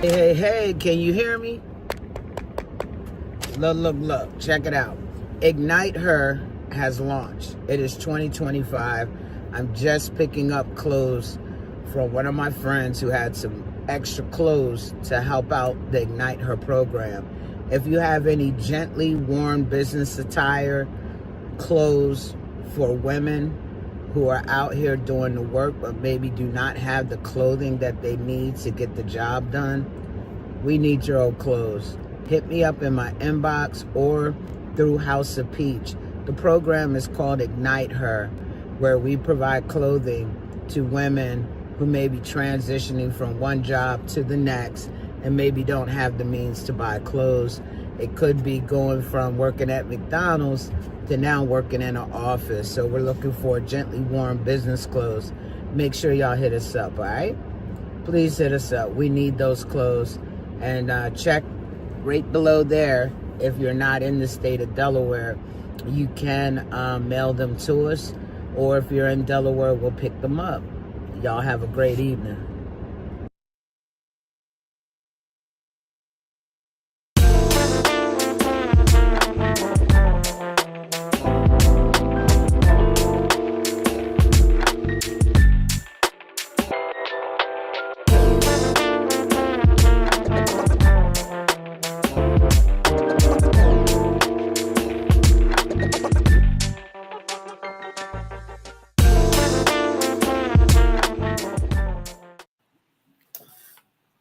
Hey, can you hear me? Look, check it out. Ignite Her has launched. It is 2025. I'm just picking up clothes from one of my friends who had some extra clothes to help out the Ignite Her program. If you have any gently worn business attire, clothes for women who are out here doing the work but maybe do not have the clothing that they need to get the job done, we need your old clothes. Hit me up in my inbox or through House of Peach. The program is called Ignite Her, where we provide clothing to women who may be transitioning from one job to the next and maybe don't have the means to buy clothes. It could be going from working at McDonald's to now working in an office. So we're looking for gently worn business clothes. Make sure y'all hit us up, all right? Please hit us up. We need those clothes. And check right below there. If you're not in the state of Delaware, you can mail them to us. Or if you're in Delaware, we'll pick them up. Y'all have a great evening.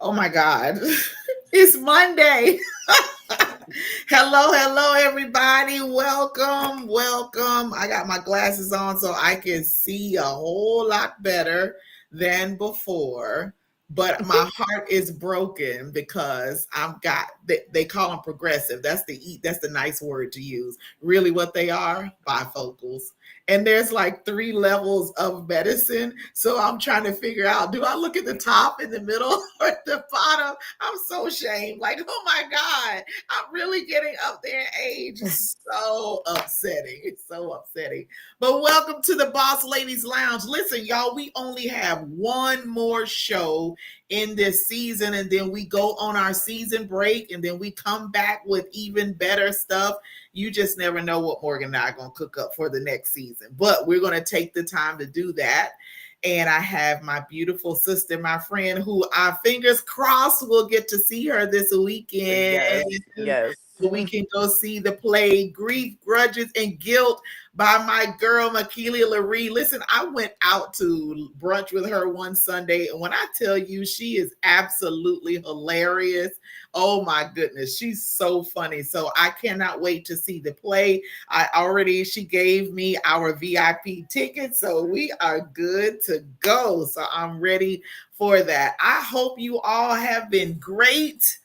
Oh my God. It's Monday. Hello, everybody. Welcome. I got my glasses on so I can see a whole lot better than before. But my heart is broken because I've got they call them progressive. That's the nice word to use. Really what they are, bifocals. And there's like 3 levels of medicine. So I'm trying to figure out, do I look at the top, in the middle, or at the bottom? I'm so ashamed. Like, oh my God, I'm really getting up there in age. It's so upsetting. It's so upsetting. But welcome to the Boss Ladies Lounge. Listen, y'all, we only have one more show in this season, and then we go on our season break, and then we come back with even better stuff. You just never know what Morgan and I are going to cook up for the next season, but we're going to take the time to do that. And I have my beautiful sister, my friend, who our fingers crossed will get to see her this weekend. Yes. So we can go see the play Grief, Grudges, and Guilt by my girl, Makelia Laree. Listen, I went out to brunch with her one Sunday, and when I tell you she is absolutely hilarious, oh my goodness, she's so funny. So I cannot wait to see the play. She gave me our VIP tickets, so we are good to go. So I'm ready for that. I hope you all have been great,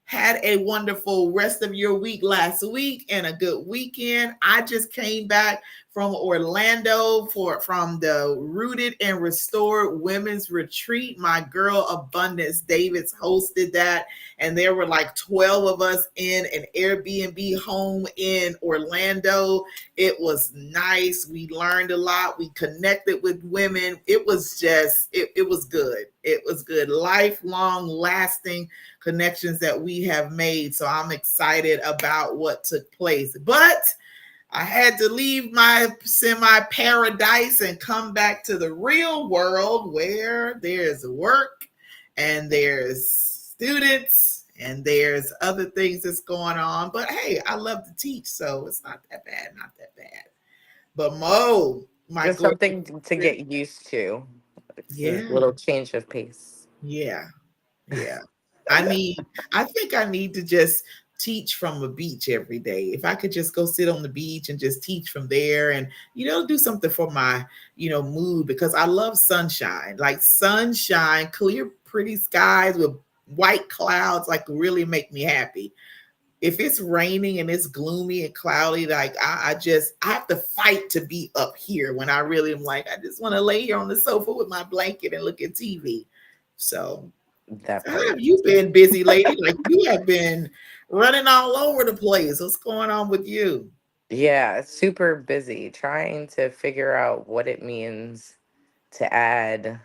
had a wonderful rest of your week last week and a good weekend. I just came back from Orlando from the Rooted and Restored Women's Retreat. My girl Abundance Davis hosted that, and there were like 12 of us in an Airbnb home in Orlando. It was nice. We learned a lot. We connected with women. It was it was good. It was good. Lifelong, lasting connections that we have made. So I'm excited about what took place. But I had to leave my semi paradise and come back to the real world where there's work and there's students and there's other things that's going on. But hey, I love to teach, so it's not that bad, not that bad. But Mo, my Just gorgeous, something to get used to. It's a yeah, little change of pace. yeah. Yeah. I think I need to just teach from a beach every day. If I could just go sit on the beach and just teach from there and, do something for my, mood, because I love sunshine. Like sunshine, clear, pretty skies with white clouds, like really make me happy. If it's raining and it's gloomy and cloudy, like I have to fight to be up here when I really am like, I just want to lay here on the sofa with my blanket and look at TV. So That how part. have you been busy, lady? Like you have been running all over the place. What's going on with you? Yeah, super busy trying to figure out what it means to add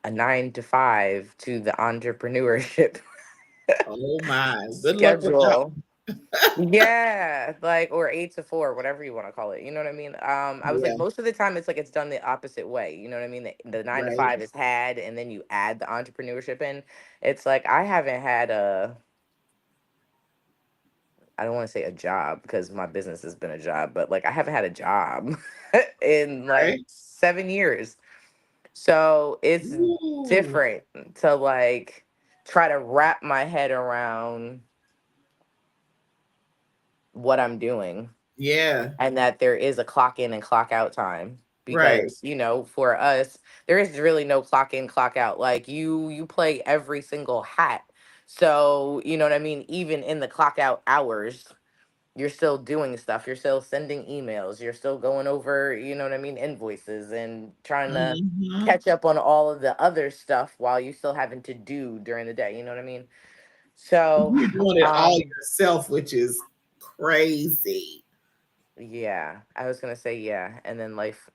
a 9 to 5 to the entrepreneurship. Oh my. Good luck with that. schedule. Yeah, like, or 8 to 4, whatever you want to call it. You know what I mean? I was like, Yeah, most of the time it's like it's done the opposite way. You know what I mean? The nine to right. five is had, and then you add the entrepreneurship in. It's like I haven't had a, I don't want to say a job because my business has been a job, but like I haven't had a job in like Right. 7 years. So it's Ooh. different to like try to wrap my head around what I'm doing, Yeah. and that there is a clock in and clock out time, Right. because for us there is really no clock in clock out. Like you play every single hat, so you know what I mean. Even in the clock out hours, you're still doing stuff, you're still sending emails, you're still going over, you know what I mean, invoices, and trying to Hmm. catch up on all of the other stuff while you still having to do during the day, you know what I mean. So You're doing it all um yourself, which is crazy. yeah, I was gonna say yeah, and then life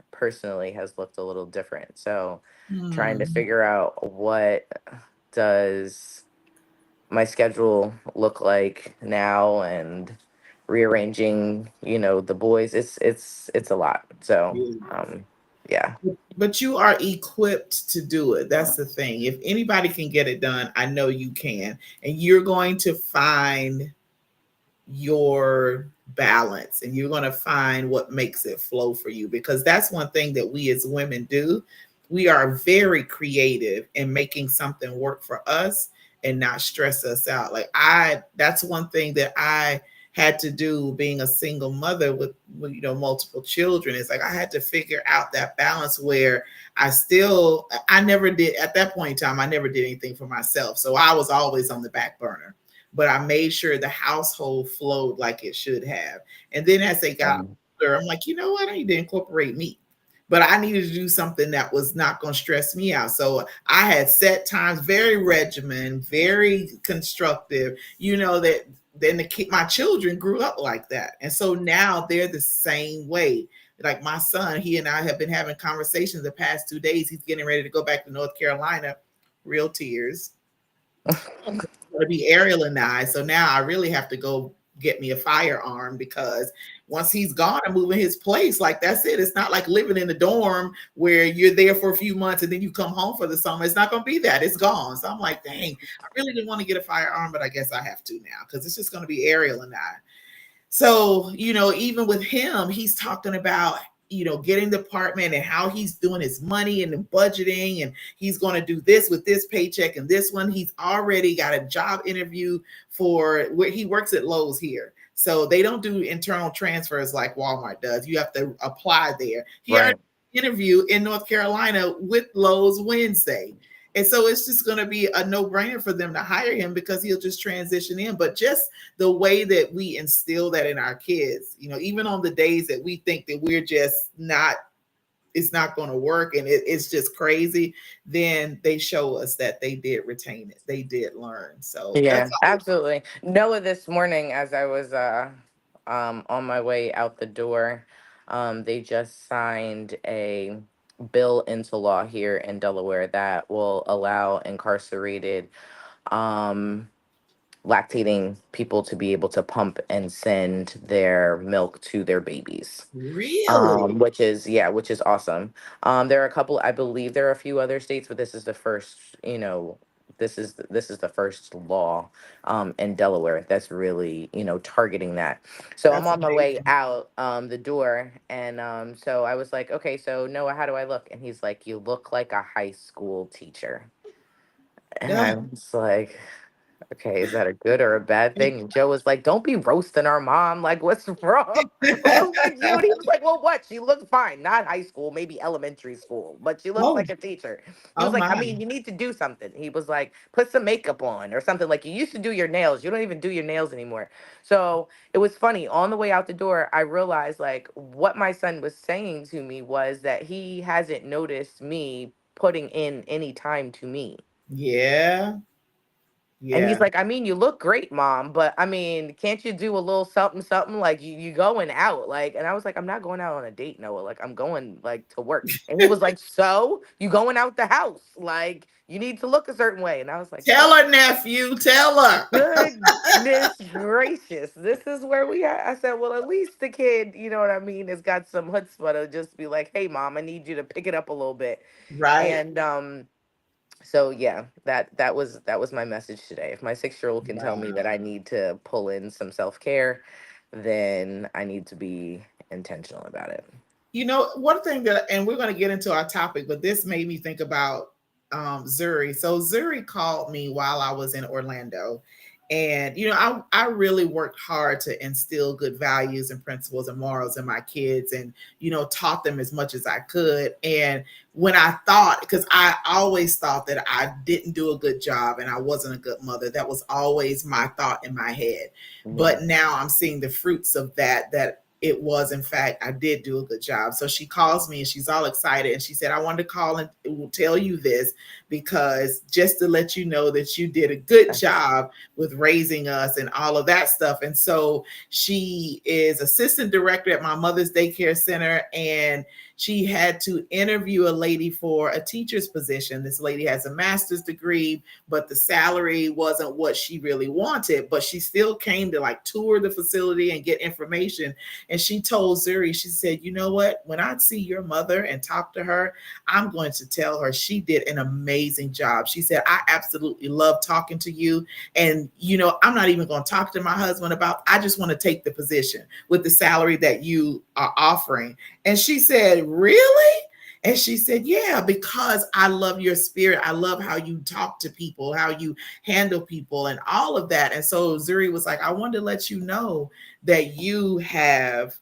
personally has looked a little different. So trying to Hmm. figure out what does my schedule look like now, and rearranging, the boys. It's a lot. So yeah. But you are equipped to do it. That's the thing. If anybody can get it done, I know you can. And you're going to find your balance, and you're going to find what makes it flow for you, because that's one thing that we as women do. We are very creative in making something work for us and not stress us out. Like that's one thing that I had to do being a single mother with multiple children. It's like I had to figure out that balance where I never did at that point in time, I never did anything for myself. So I was always on the back burner, but I made sure the household flowed like it should have. And then as they got Um, older, I'm like, you know what? I need to incorporate me. But I needed to do something that was not going to stress me out. So I had set times, very regimen, very constructive, that then my children grew up like that. And so now they're the same way. Like my son, he and I have been having conversations the past 2 days. He's getting ready to go back to North Carolina, real tears, to be Ariel and I. So now I really have to go get me a firearm, because once he's gone, I'm moving his place. Like that's it. It's not like living in a dorm where you're there for a few months and then you come home for the summer. It's not going to be that. It's gone. So I'm like, dang, I really didn't want to get a firearm, but I guess I have to now, because it's just going to be Ariel and I. So, even with him, he's talking about, getting the apartment and how he's doing his money and the budgeting, and he's going to do this with this paycheck and this one. He's already got a job interview for where he works at Lowe's here. So they don't do internal transfers like Walmart does. You have to apply there. He already right. interview in North Carolina with Lowe's Wednesday. And so it's just going to be a no brainer for them to hire him, because he'll just transition in. But just the way that we instill that in our kids, even on the days that we think that we're just not, it's not going to work and it's just crazy, then they show us that they did retain it. They did learn. So that's Yeah, all. absolutely. Noah, this morning as I was on my way out the door, they just signed a bill into law here in Delaware that will allow incarcerated um lactating people to be able to pump and send their milk to their babies. Really? Which is awesome. There are a couple, I believe there are a few other states, but this is the first, this is the first law in Delaware that's really, targeting that. So I'm That's on my way amazing. out the door, and so I was like, okay, so Noah, how do I look? And he's like, you look like a high school teacher. And Yeah. I was like, okay, is that a good or a bad thing? And Joe was like, don't be roasting our mom. Like, what's wrong? What's with you? And he was like, well, what? She looked fine. Not high school, maybe elementary school, but she looks Oh, like a teacher. He was oh like, my. I mean, you need to do something. He was like, put some makeup on or something. Like, you used to do your nails. You don't even do your nails anymore. So it was funny. On the way out the door, I realized like what my son was saying to me was that he hasn't noticed me putting in any time to me. Yeah. And he's Yeah. like, I mean, you look great, mom, but I mean, can't you do a little something, something? Like you going out. Like, and I was like, I'm not going out on a date, Noah. Like, I'm going like to work. And he was like, so you going out the house. Like, you need to look a certain way. And I was like, Tell her, nephew. Tell her. goodness gracious. This is where we are. I said, well, at least the kid, you know what I mean, has got some chutzpah to just be like, hey mom, I need you to pick it up a little bit. Right. And so yeah, that was my message today. If my 6-year-old can tell me that Wow. I need to pull in some self-care, then I need to be intentional about it. You know, one thing that, and we're going to get into our topic, but this made me think about Zuri. So Zuri called me while I was in Orlando. And, you know, I really worked hard to instill good values and principles and morals in my kids and, you know, taught them as much as I could. And when I thought, because I always thought that I didn't do a good job and I wasn't a good mother, that was always my thought in my head. Yeah. But now I'm seeing the fruits of that it was, in fact, I did do a good job. So she calls me and she's all excited and she said, I wanted to call and tell you this because just to let you know that you did a good job with raising us and all of that stuff. And so she is assistant director at my mother's daycare center, and she had to interview a lady for a teacher's position. This lady has a master's degree, but the salary wasn't what she really wanted. But she still came to like tour the facility and get information. And she told Zuri, she said, you know what? When I see your mother and talk to her, I'm going to tell her she did an amazing job. She said, I absolutely love talking to you. And, you know, I'm not even going to talk to my husband about, I just want to take the position with the salary that you are offering. And she said, really? And she said, yeah, because I love your spirit. I love how you talk to people, how you handle people, and all of that. And so Zuri was like, I wanted to let you know that you have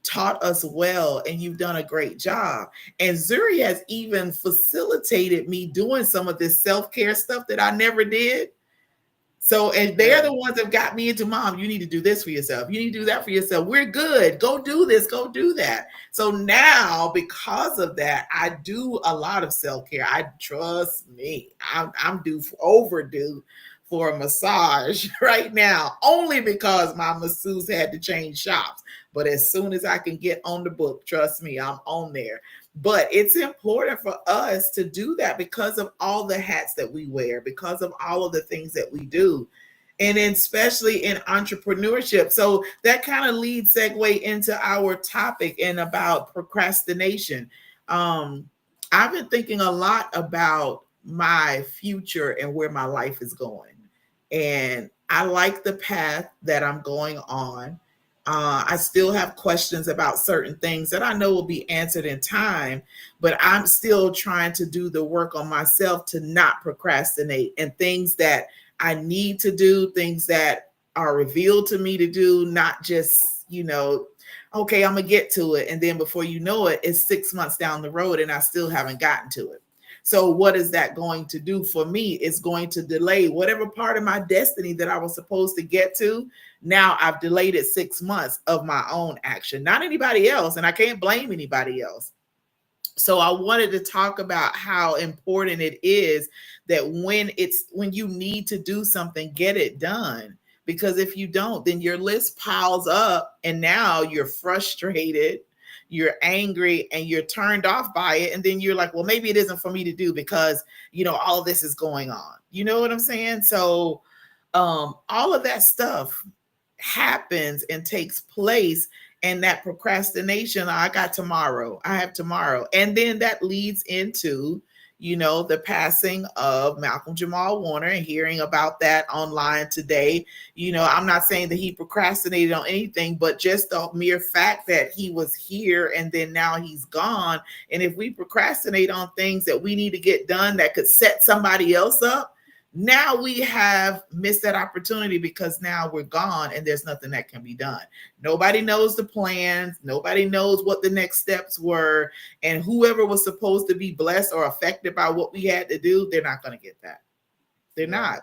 taught us well and you've done a great job. And Zuri has even facilitated me doing some of this self-care stuff that I never did. So, and they're the Really? ones that got me into, mom, you need to do this for yourself. You need to do that for yourself. We're good. Go do this. Go do that. So now, because of that, I do a lot of self care. I trust me. I'm due overdue for a massage right now, only because my masseuse had to change shops. But as soon as I can get on the book, trust me, I'm on there. But it's important for us to do that because of all the hats that we wear, because of all of the things that we do, and then especially in entrepreneurship. So that kind of leads segue into our topic and about procrastination. Um, I've been thinking a lot about my future and where my life is going. And I like the path that I'm going on. I still have questions about certain things that I know will be answered in time, but I'm still trying to do the work on myself to not procrastinate, and things that I need to do, things that are revealed to me to do, not just, you know, okay, I'm going to get to it. And then before you know it, it's 6 months down the road and I still haven't gotten to it. So, what is that going to do for me? It's going to delay whatever part of my destiny that I was supposed to get to. Now I've delayed it 6 months of my own action, not anybody else. And I can't blame anybody else. So I wanted to talk about how important it is that when you need to do something, get it done. Because if you don't, then your list piles up and now you're frustrated, you're angry, and you're turned off by it. And then you're like, well, maybe it isn't for me to do because, you know, all this is going on. You know what I'm saying? So all of that stuff happens and takes place, and that procrastination, I have tomorrow, and then that leads into, you know, the passing of Malcolm Jamal Warner and hearing about that online today. You know, I'm not saying that he procrastinated on anything, but just the mere fact that he was here and then now he's gone. And if we procrastinate on things that we need to get done that could set somebody else up, now we have missed that opportunity because now we're gone and there's nothing that can be done. Nobody knows the plans. Nobody knows what the next steps were. And whoever was supposed to be blessed or affected by what we had to do, they're not going to get that. They're Yeah. not.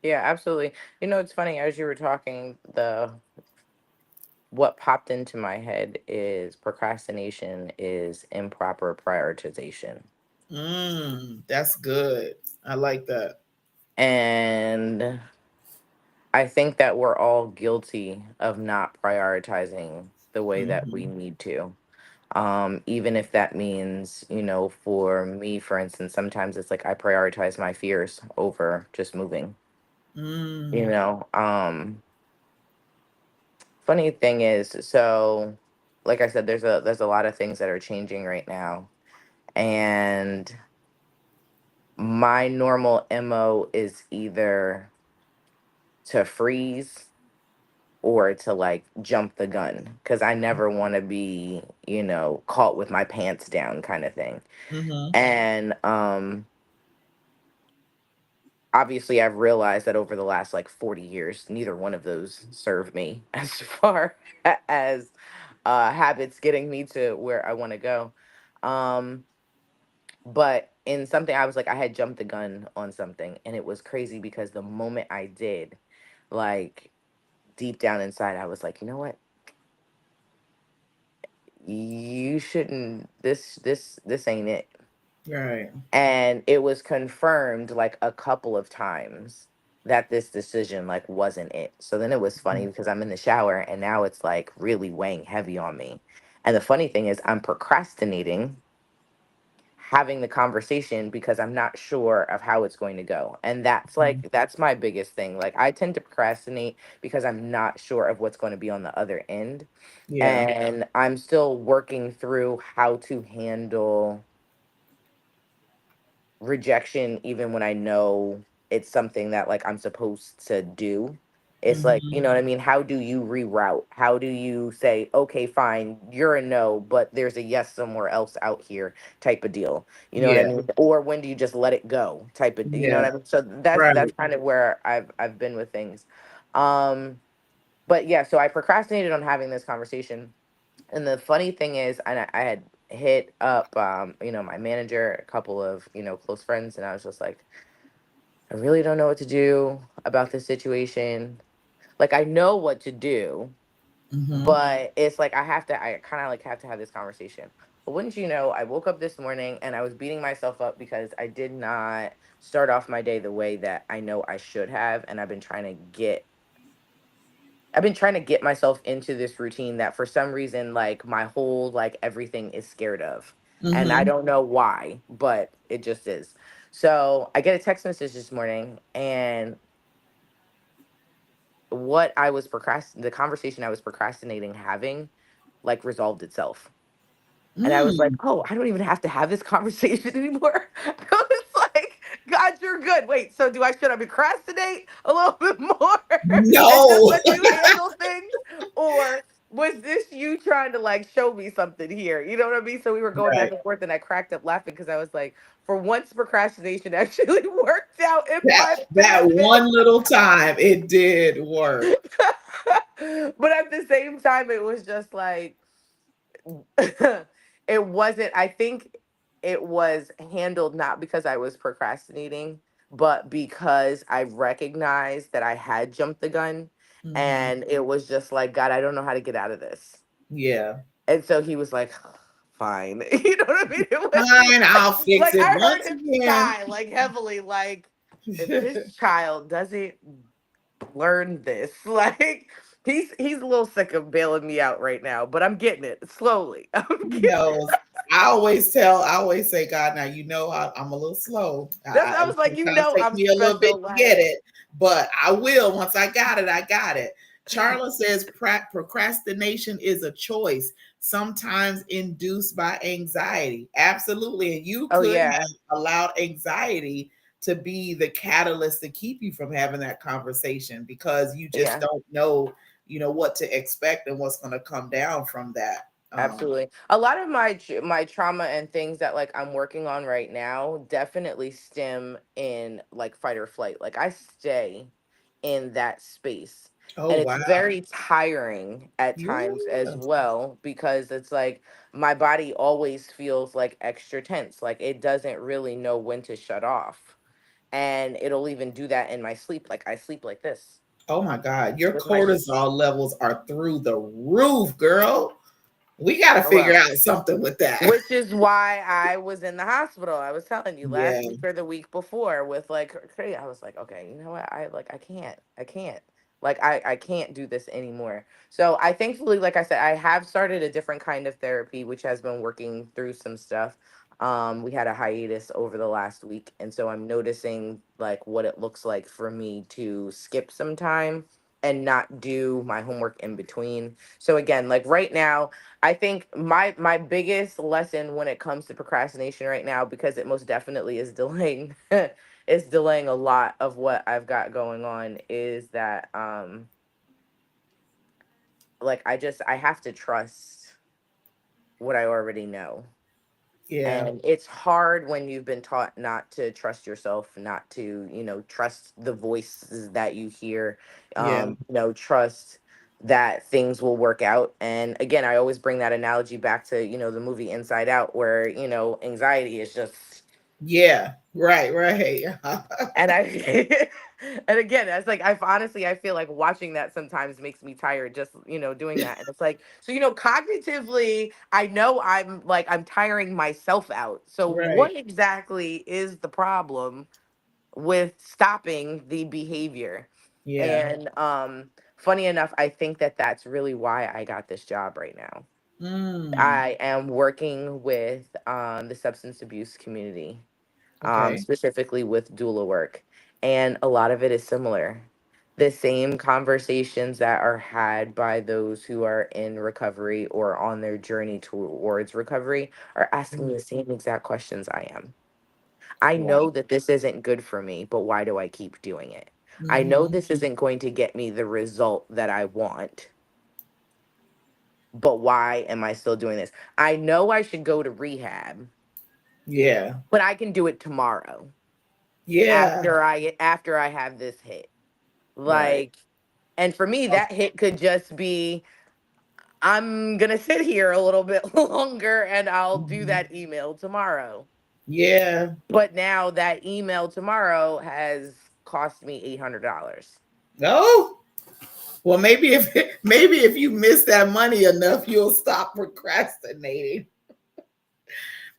Yeah, absolutely. You know, it's funny as you were talking, the what popped into my head is procrastination is improper prioritization. That's good. I like that. And I think that we're all guilty of not prioritizing the way that we Mhm. need to. Even if that means, for me, for instance, sometimes it's like I prioritize my fears over just moving, you Mm. know. Funny thing is, so like I said, there's a lot of things that are changing right now. And my normal MO is either to freeze or to like jump the gun because I never want to be, caught with my pants down kind of thing. Mhm. And obviously I've realized that over the last like 40 years, neither one of those serve me as far as habits getting me to where I want to go. Um, but in something, I was like, I had jumped the gun on something, and it was crazy because the moment I did, like deep down inside, I was like, you know what? You shouldn't. This ain't it. Right. And it was confirmed like a couple of times that this decision like wasn't it. So then it was funny because I'm in the shower and now it's like really weighing heavy on me. And the funny thing is I'm procrastinating having the conversation because I'm not sure of how it's going to go. And Mhm. that's my biggest thing. Like I tend to procrastinate because I'm not sure of what's going to be on the other end. Yeah. And I'm still working through how to handle rejection even when I know it's something that like I'm supposed to do. It's like, you Mhm. know what I mean? How do you reroute? How do you say, okay, fine, you're a no, but there's a yes somewhere else out here type of deal. You know what I Yeah. mean? Or when do you just let it go type of, you know Yeah. what I mean? So that's Right. kind of where I've been with things. Um but yeah, so I procrastinated on having this conversation. And the funny thing is, and I had hit up, my manager, a couple of, close friends, and I was just like, I really don't know what to do about this situation. Like, I know what to do, Mhm. but it's like I kind of like have to have this conversation. But wouldn't you know, I woke up this morning and I was beating myself up because I did not start off my day the way that I know I should have, and I've been trying to get myself into this routine that for some reason, like my whole, like everything is scared of. And I Mhm. don't know why, but it just is. So I get a text message this morning, and the conversation I was procrastinating having, like resolved itself. And I was like, Mm. oh, I don't even have to have this conversation anymore. I was like, God, you're good. Wait, so should I procrastinate a little bit more and just No. let you handle things? Or was this you trying to like show me something here? You know what I mean? So we were going back Right. and forth and I cracked up laughing because I was like, for once procrastination actually worked out in my That benefit. one little time it did work. But at the same time, it was just like, it wasn't, I think it was handled not because I was procrastinating, but because I recognized that I had jumped the gun. Mhm. And it was just like, God, I don't know how to get out of this. Yeah. And so he was like, fine. You know what I mean? It was Fine, I'll fix like it I heard once him again. sigh like heavily, like, if this child doesn't learn this, like he's a little sick of bailing me out right now, but I'm getting it slowly. I'm He getting knows. I always say, God, now you know I'm a little slow. I was like, Sometimes take I'm me a little bit special. to get Like, it, but I will. Once I got it, I got it. Charla says procrastination is a choice, sometimes induced by anxiety. Absolutely. And you oh could yeah, have allowed anxiety to be the catalyst to keep you from having that conversation because you just yeah. don't know, what to expect and what's going to come down from that. Absolutely. A lot of my trauma and things that like I'm working on right now definitely stem in like fight or flight. Like I stay in that space. Oh, And it's wow. very tiring at times as Yeah. well because it's like my body always feels like extra tense. Like it doesn't really know when to shut off. And it'll even do that in my sleep. Like I sleep like this Oh my God. Your with my cortisol levels are through the roof, girl. We got to Oh figure well. out something with that. Which is why I was in the hospital. I was telling you Yeah, last week or the week before with like I was like, okay, you know what? I can't. Like I can't do this anymore. So I thankfully, like I said, I have started a different kind of therapy, which has been working through some stuff. We had a hiatus over the last week, and so I'm noticing like what it looks like for me to skip some time and not do my homework in between. So again, like right now, I think my biggest lesson when it comes to procrastination right now, because it most definitely is delaying is delaying a lot of what I've got going on, is that like I have to trust what I already know. yeah, And it's hard when you've been taught not to trust yourself, not to, trust the voices that you hear, yeah, trust that things will work out. And again, I always bring that analogy back to, the movie Inside Out, where, anxiety is just, yeah. Right, right. and I, and again, that's like, I feel like watching that sometimes makes me tired, just, doing that. And it's like, so, cognitively, I know I'm tiring myself out. So Right. what exactly is the problem with stopping the behavior? Yeah. And, funny enough, I think that that's really why I got this job right now. Mm. I am working with, the substance abuse community, Okay. specifically with doula work. And a lot of it is similar. The same conversations that are had by those who are in recovery or on their journey towards recovery are asking Mm. the same exact questions I am. I Wow. know that this isn't good for me, but why do I keep doing it? I know Mm-hmm. this isn't going to get me the result that I want, but why am I still doing this? I know I should go to rehab, Yeah. but I can do it tomorrow Yeah. after I have this hit. Right. Like, and for me, that hit could just be I'm gonna sit here a little bit longer and I'll do Mhm. that email tomorrow. Yeah. But now that email tomorrow has cost me $800. No. Well, maybe if you miss that money enough, you'll stop procrastinating.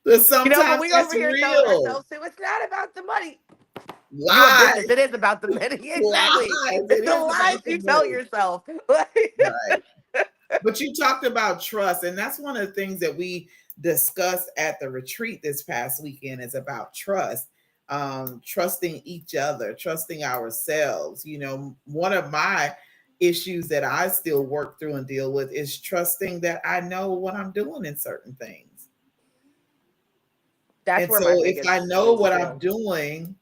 But But sometimes we over that's here telling real. ourselves too, it's not about the money. You a business. Lies. It is about the money. Exactly. Lies. It's It the is lies about the you tell money. yourself. Right. But you talked about trust, and that's one of the things that we discussed at the retreat this past weekend is about trust. Trusting each other, trusting ourselves. One of my issues that I still work through and deal with is trusting that I know what I'm doing in certain things. That's And where so my if I biggest know is what I'm too. doing,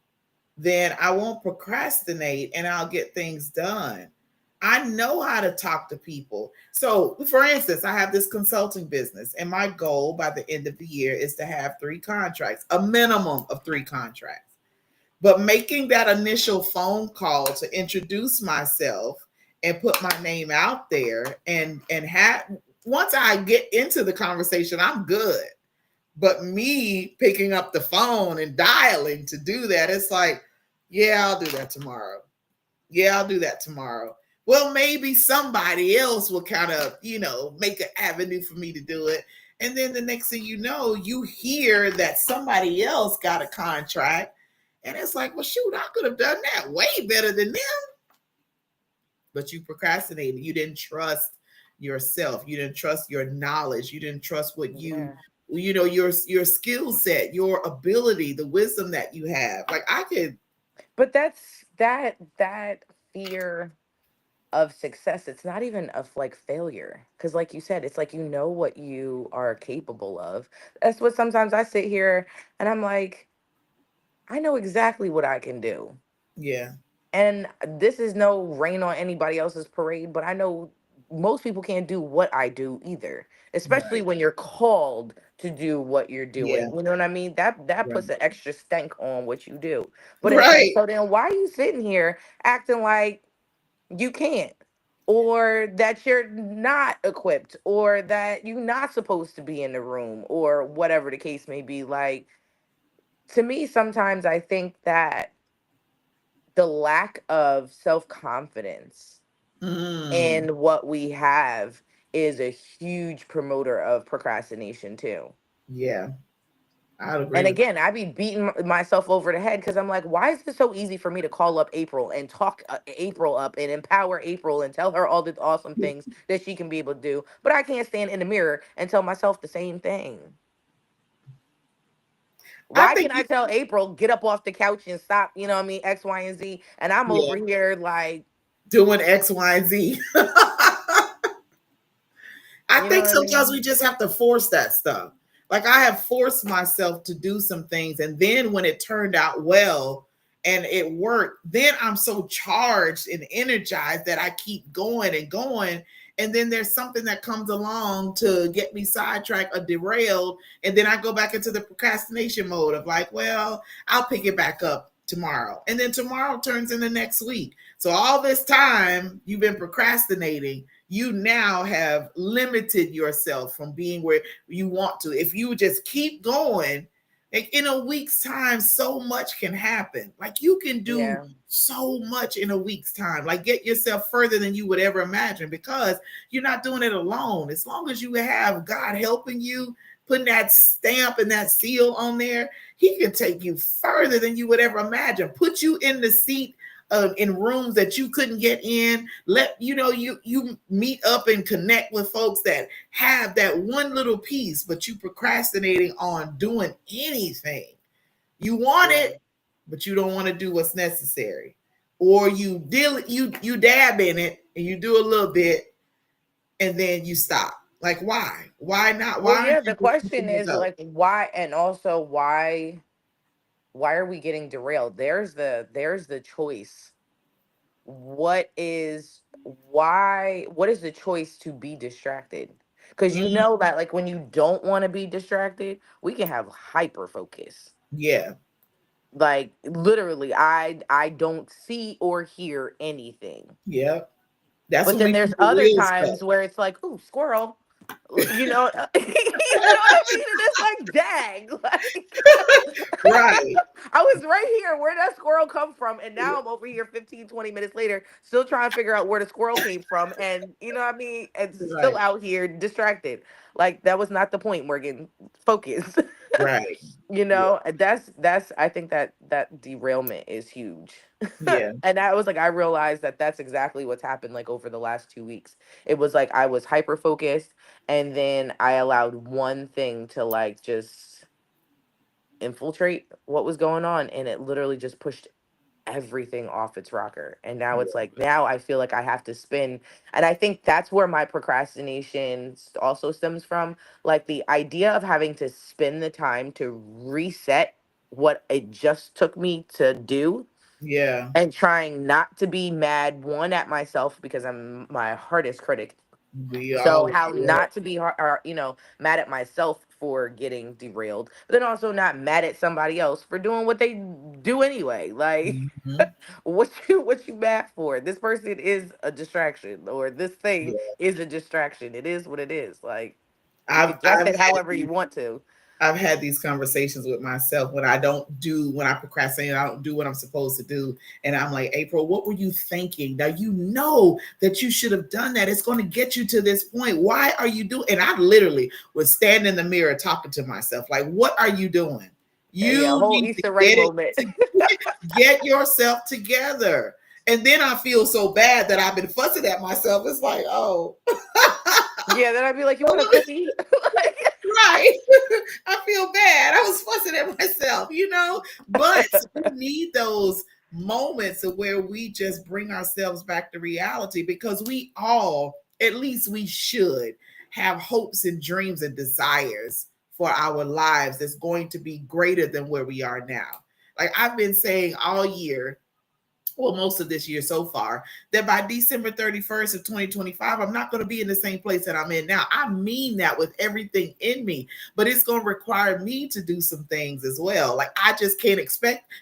then I won't procrastinate and I'll get things done. I know how to talk to people. So, for instance, I have this consulting business, and my goal by the end of the year is to have 3 contracts, a minimum of 3 contracts. But making that initial phone call to introduce myself and put my name out there and have once I get into the conversation, I'm good. But me picking up the phone and dialing to do that, it's like, yeah, I'll do that tomorrow. Yeah, I'll do that tomorrow. Well, maybe somebody else will kind of, make an avenue for me to do it. And then the next thing you know, you hear that somebody else got a contract. And it's like, well, shoot, I could have done that way better than them. But you procrastinated. You didn't trust yourself. You didn't trust your knowledge. You didn't trust what Yeah. your skill set, your ability, the wisdom that you have. Like I could, But that fear of success, it's not even of like failure, because like you said, it's like what you are capable of. That's what sometimes I sit here and I'm like, I know exactly what I can do. yeah, And this is no rain on anybody else's parade, but I know most people can't do what I do either, especially right, when you're called to do what you're yeah, doing. You know what I mean? That right, puts an extra stank on what you do. But it's like, right. so then why are you sitting here acting like you can't? Or that you're not equipped, or that you're not supposed to be in the room, or whatever the case may be. Like, to me, sometimes I think that the lack of self confidence Mm, in what we have is a huge promoter of procrastination too. Yeah, I'd agree And with again, I be beating myself over the head because I'm like, why is it so easy for me to call up April and talk April up and empower April and tell her all the awesome that. things that she can be able to do, but I can't stand in the mirror and tell myself the same thing. I Why think can I tell April get up off the couch and stop? You know what I mean? X, Y, and Z, and I'm yeah, over here like, doing X, Y, and Z. I you know think what I sometimes we mean? just have to force that stuff. Like I have forced myself to do some things, and then when it turned out well and it worked, then I'm so charged and energized that I keep going and going. And then there's something that comes along to get me sidetracked or derailed, and then I go back into the procrastination mode of like, well, I'll pick it back up tomorrow, and then tomorrow turns into next week. So all this time you've been procrastinating, you now have limited yourself from being where you want to. If you just keep going, like in a week's time, so much can happen. Like you can do Yeah, so much in a week's time. Like get yourself further than you would ever imagine because you're not doing it alone. As long as you have God helping you, putting that stamp and that seal on there, He can take you further than you would ever imagine. Put you in the seat in rooms that you couldn't get in. Let you know you meet up and connect with folks that have that one little piece, but you procrastinating on doing anything. You want yeah. it, but you don't want to do what's necessary, or you dab in it and you do a little bit and then you stop. Like why? Why not? Well, Why aren't yeah. The you just question keeping it is up? like, why, and also why are we getting derailed? There's the choice. What is what is the choice to be distracted? Because you Mm, know that like when you don't want to be distracted, we can have hyper focus. yeah, Like literally, I don't see or hear anything. yeah. That's But what then makes there's you the other real stuff. times where it's like, ooh, squirrel. You know, you know what I mean? And it's like, dang, like Right, I was right here. Where did that squirrel come from? And now I'm over here 15, 20 minutes later, still trying to figure out where the squirrel came from. And you know what I mean? And still right, out here distracted. Like that was not the point, Morgan. Focus. right. You Yeah, know, that's I think that derailment is huge. yeah, And I was like, I realized that that's exactly what's happened like over the last 2 weeks. It was like I was hyper focused, and then I allowed one thing to like just infiltrate what was going on, and it literally just pushed everything off its rocker. And now it's yeah, like now I feel like I have to spin, and I think that's where my procrastination also stems from, like the idea of having to spend the time to reset what it just took me to do, yeah. and trying not to be mad one at myself because I'm my hardest critic. We So all, how yeah. not to be mad at myself for getting derailed, but then also not mad at somebody else for doing what they do anyway. Like Mhm. what you mad for? This person is a distraction, or this thing Yeah. is a distraction. It is what it is. Like you I've could dress I've it had however you these want to. I've had these conversations with myself when I procrastinate, I don't do what I'm supposed to do. And I'm like, April, what were you thinking? Now you know that you should have done that. It's going to get you to this point. Why are you doing? And I literally would stand in the mirror talking to myself, like, what are you doing? Yeah, a You whole need to Easter right moment. get yourself together. And then I feel so bad that I've been fussing at myself. It's like, oh, Yeah, then I'd be like, you want a cookie? Like, right. I feel bad. I was fussing at myself, you know? But we need those moments of where we just bring ourselves back to reality because we all, at least we should, have hopes and dreams and desires for our lives that's going to be greater than where we are now. Like I've been saying all year, well, most of this year so far, that by December 31st of 2025, I'm not going to be in the same place that I'm in now. I mean that with everything in me, but it's going to require me to do some things as well. Like I just can't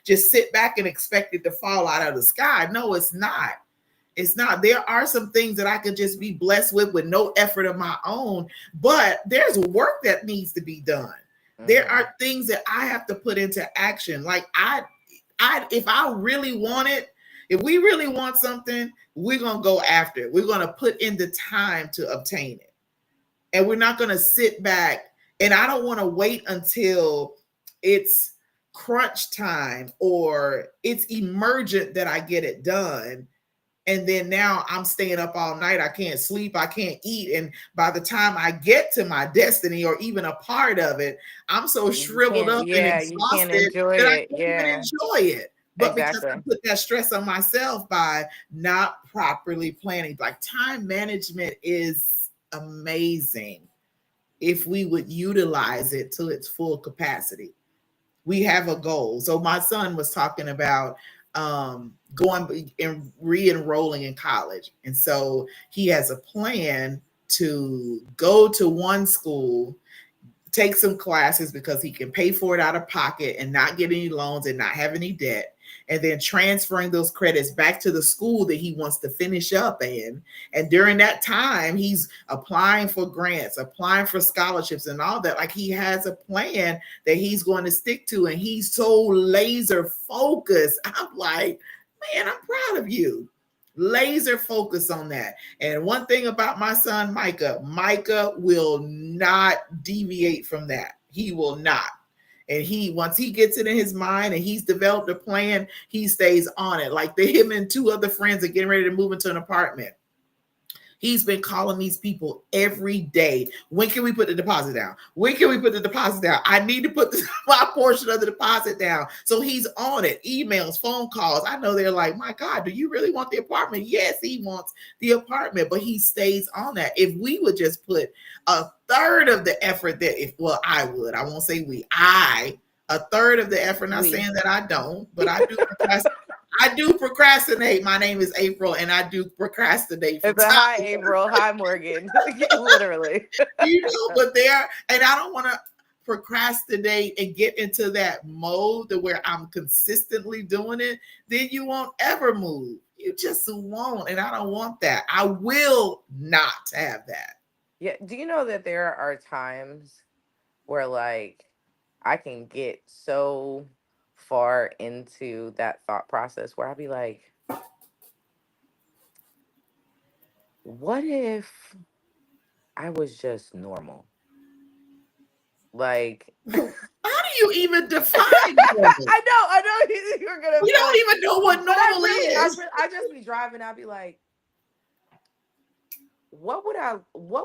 just sit back and expect it to fall out of the sky. No, it's not. It's not. There are some things that I could just be blessed with no effort of my own, but there's work that needs to be done. There mhm. are things that I have to put into action. Like if I really want it, if we really want something, we're gonna go after it. We're gonna put in the time to obtain it. And we're not going to sit back. And I don't want to wait until it's crunch time or it's emergent that I get it done. And then now I'm staying up all night. I can't sleep. I can't eat. And by the time I get to my destiny or even a part of it, I'm so You shriveled can't, up and yeah, you can't exhausted enjoy that I it. can't even Yeah, enjoy it. But because I exactly. put that stress on myself by not properly planning, like time management is amazing if we would utilize it to its full capacity. We have a goal. So my son was talking about going and re-enrolling in college. And so he has a plan to go to one school, take some classes because he can pay for it out of pocket and not get any loans and not have any debt, and then transferring those credits back to the school that he wants to finish up in. And during that time, he's applying for grants, applying for scholarships and all that. Like, he has a plan that he's going to stick to, and he's so laser focused. I'm like, man, I'm proud of you. Laser focus on that. And one thing about my son Micah, Micah will not deviate from that. He will not. And he, once he gets it in his mind and he's developed a plan, he stays on it. Like, him and two other friends are getting ready to move into an apartment. He's been calling these people every day. When can we put the deposit down? When can we put the deposit down? I need to put my portion of the deposit down. So he's on it. Emails, phone calls. I know they're like, my God, do you really want the apartment? Yes, he wants the apartment, but he stays on that. If we would just put a third of the effort that, if, well, I won't say we, a third of the effort, not We. saying that I don't, but I do procrastinate. My name is April, and I do procrastinate from It's a time hi, to April. Hi, Morgan. Literally. but there, and I don't want to procrastinate and get into that mode to where I'm consistently doing it. Then you won't ever move. You just won't, and I don't want that. I will not have that. Yeah. Do you know that there are times where, like, I can get so far into that thought process where I'll be like, what if I was just normal? Like, How do you even define normal? I know you're gonna We be don't like, even know what but I normal really, is. I just be driving. I'll be like, what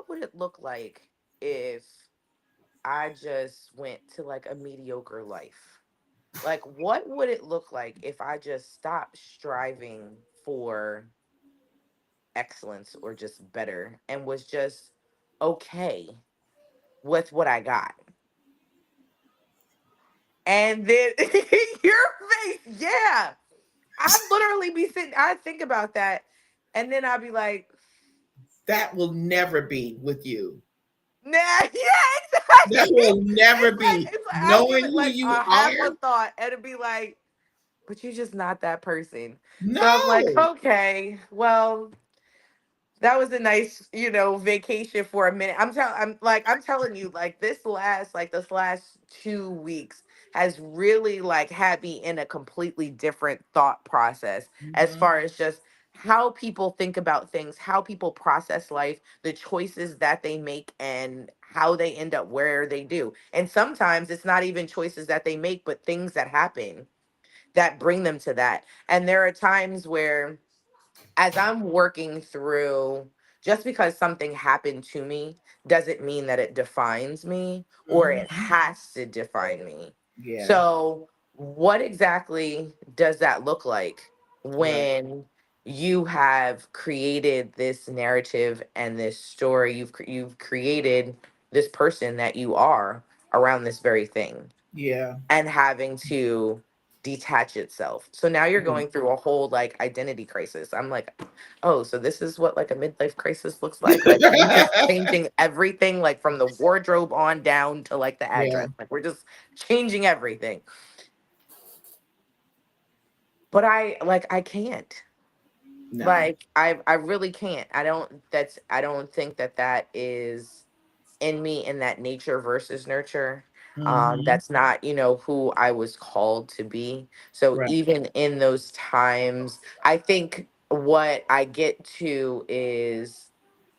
would it look like if I just went to like a mediocre life? Like, what would it look like if I just stopped striving for excellence or just better and was just okay with what I got? And then your face, yeah. I literally be sitting, I think about that, and then I'd be like, That will never be with you. nah, yeah, That exactly. will never be. It's like I'll give Knowing it who like you a half are, a thought, and it'd be like, but you're just not that person. So I'm like, no. okay, well, that was a nice, vacation for a minute. I'm telling you, like, this last 2 weeks has really like had me in a completely different thought process as Mhm. far as just how people think about things, how people process life, the choices that they make, and how they end up where they do. And sometimes it's not even choices that they make, but things that happen that bring them to that. And there are times where, as I'm working through, just because something happened to me doesn't mean that it defines me or it Mhm. has to define me. Yeah. So, what exactly does that look like Right. when you have created this narrative and this story? You've created this person that you are around this very thing, Yeah. and having to detach itself. So now you're Yeah. going through a whole like identity crisis. I'm like, oh, so this is what like a midlife crisis looks like. Like we just changing everything, like from the wardrobe on down to like the Yeah. address. Like we're just changing everything. But I can't. No. Like I really can't. I don't think that that is in me, in that nature versus nurture. Mhm. That's not, who I was called to be. So Right. even in those times, I think what I get to is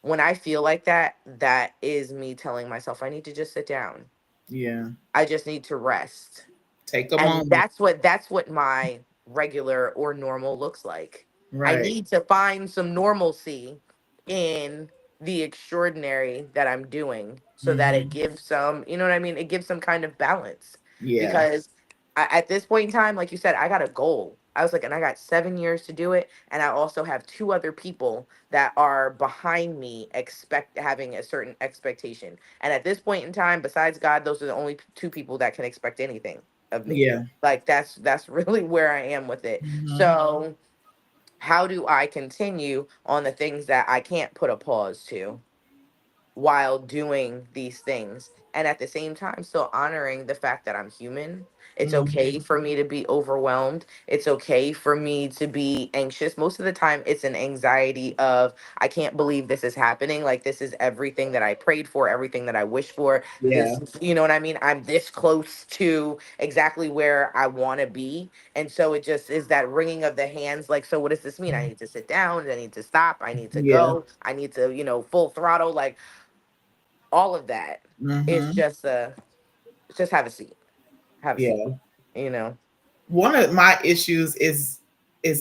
when I feel like that, that is me telling myself I need to just sit down. Yeah. I just need to rest. Take a And moment. that's what my regular or normal looks like. I Right. need to find some normalcy in the extraordinary that I'm doing so that it Hmm. gives some, you know what I mean? It gives some kind of balance. Yeah. Because at this point in time, like you said, I got a goal. I was like, and I got 7 years to do it. And I also have two other people that are behind me, expect having a certain expectation. And at this point in time, besides God, those are the only two people that can expect anything of me. Yeah. Like that's really where I am with it. Hmm. So how do I continue on the things that I can't put a pause to while doing these things, and at the same time still honoring the fact that I'm human? It's okay Hmm. for me to be overwhelmed. It's okay for me to be anxious. Most of the time it's an anxiety of, I can't believe this is happening. Like, this is everything that I prayed for, everything that I wished for. Yeah. This, you know what I mean? I'm this close to exactly where I want to be. And so it just is that wringing of the hands. Like, so what does this mean? I need to sit down, I need to stop, I need to Yeah. go, I need to, full throttle. Like, all of that is Hmm. just have a seat, have a seat, Yeah. you know. One of my issues is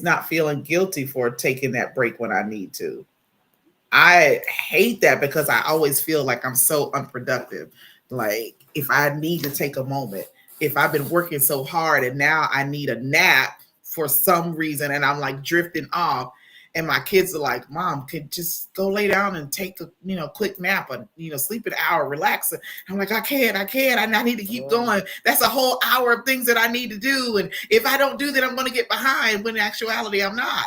not feeling guilty for taking that break when I need to. I hate that because I always feel like I'm so unproductive. Like, if I need to take a moment, if I've been working so hard and now I need a nap for some reason and I'm like drifting off, and my kids are like, "Mom, could just go lay down and take a quick nap, and sleep an hour, relax." I'm like, I can't. I need to keep Yeah. going. That's a whole hour of things that I need to do, and if I don't do that, I'm going to get behind. When in actuality, I'm not.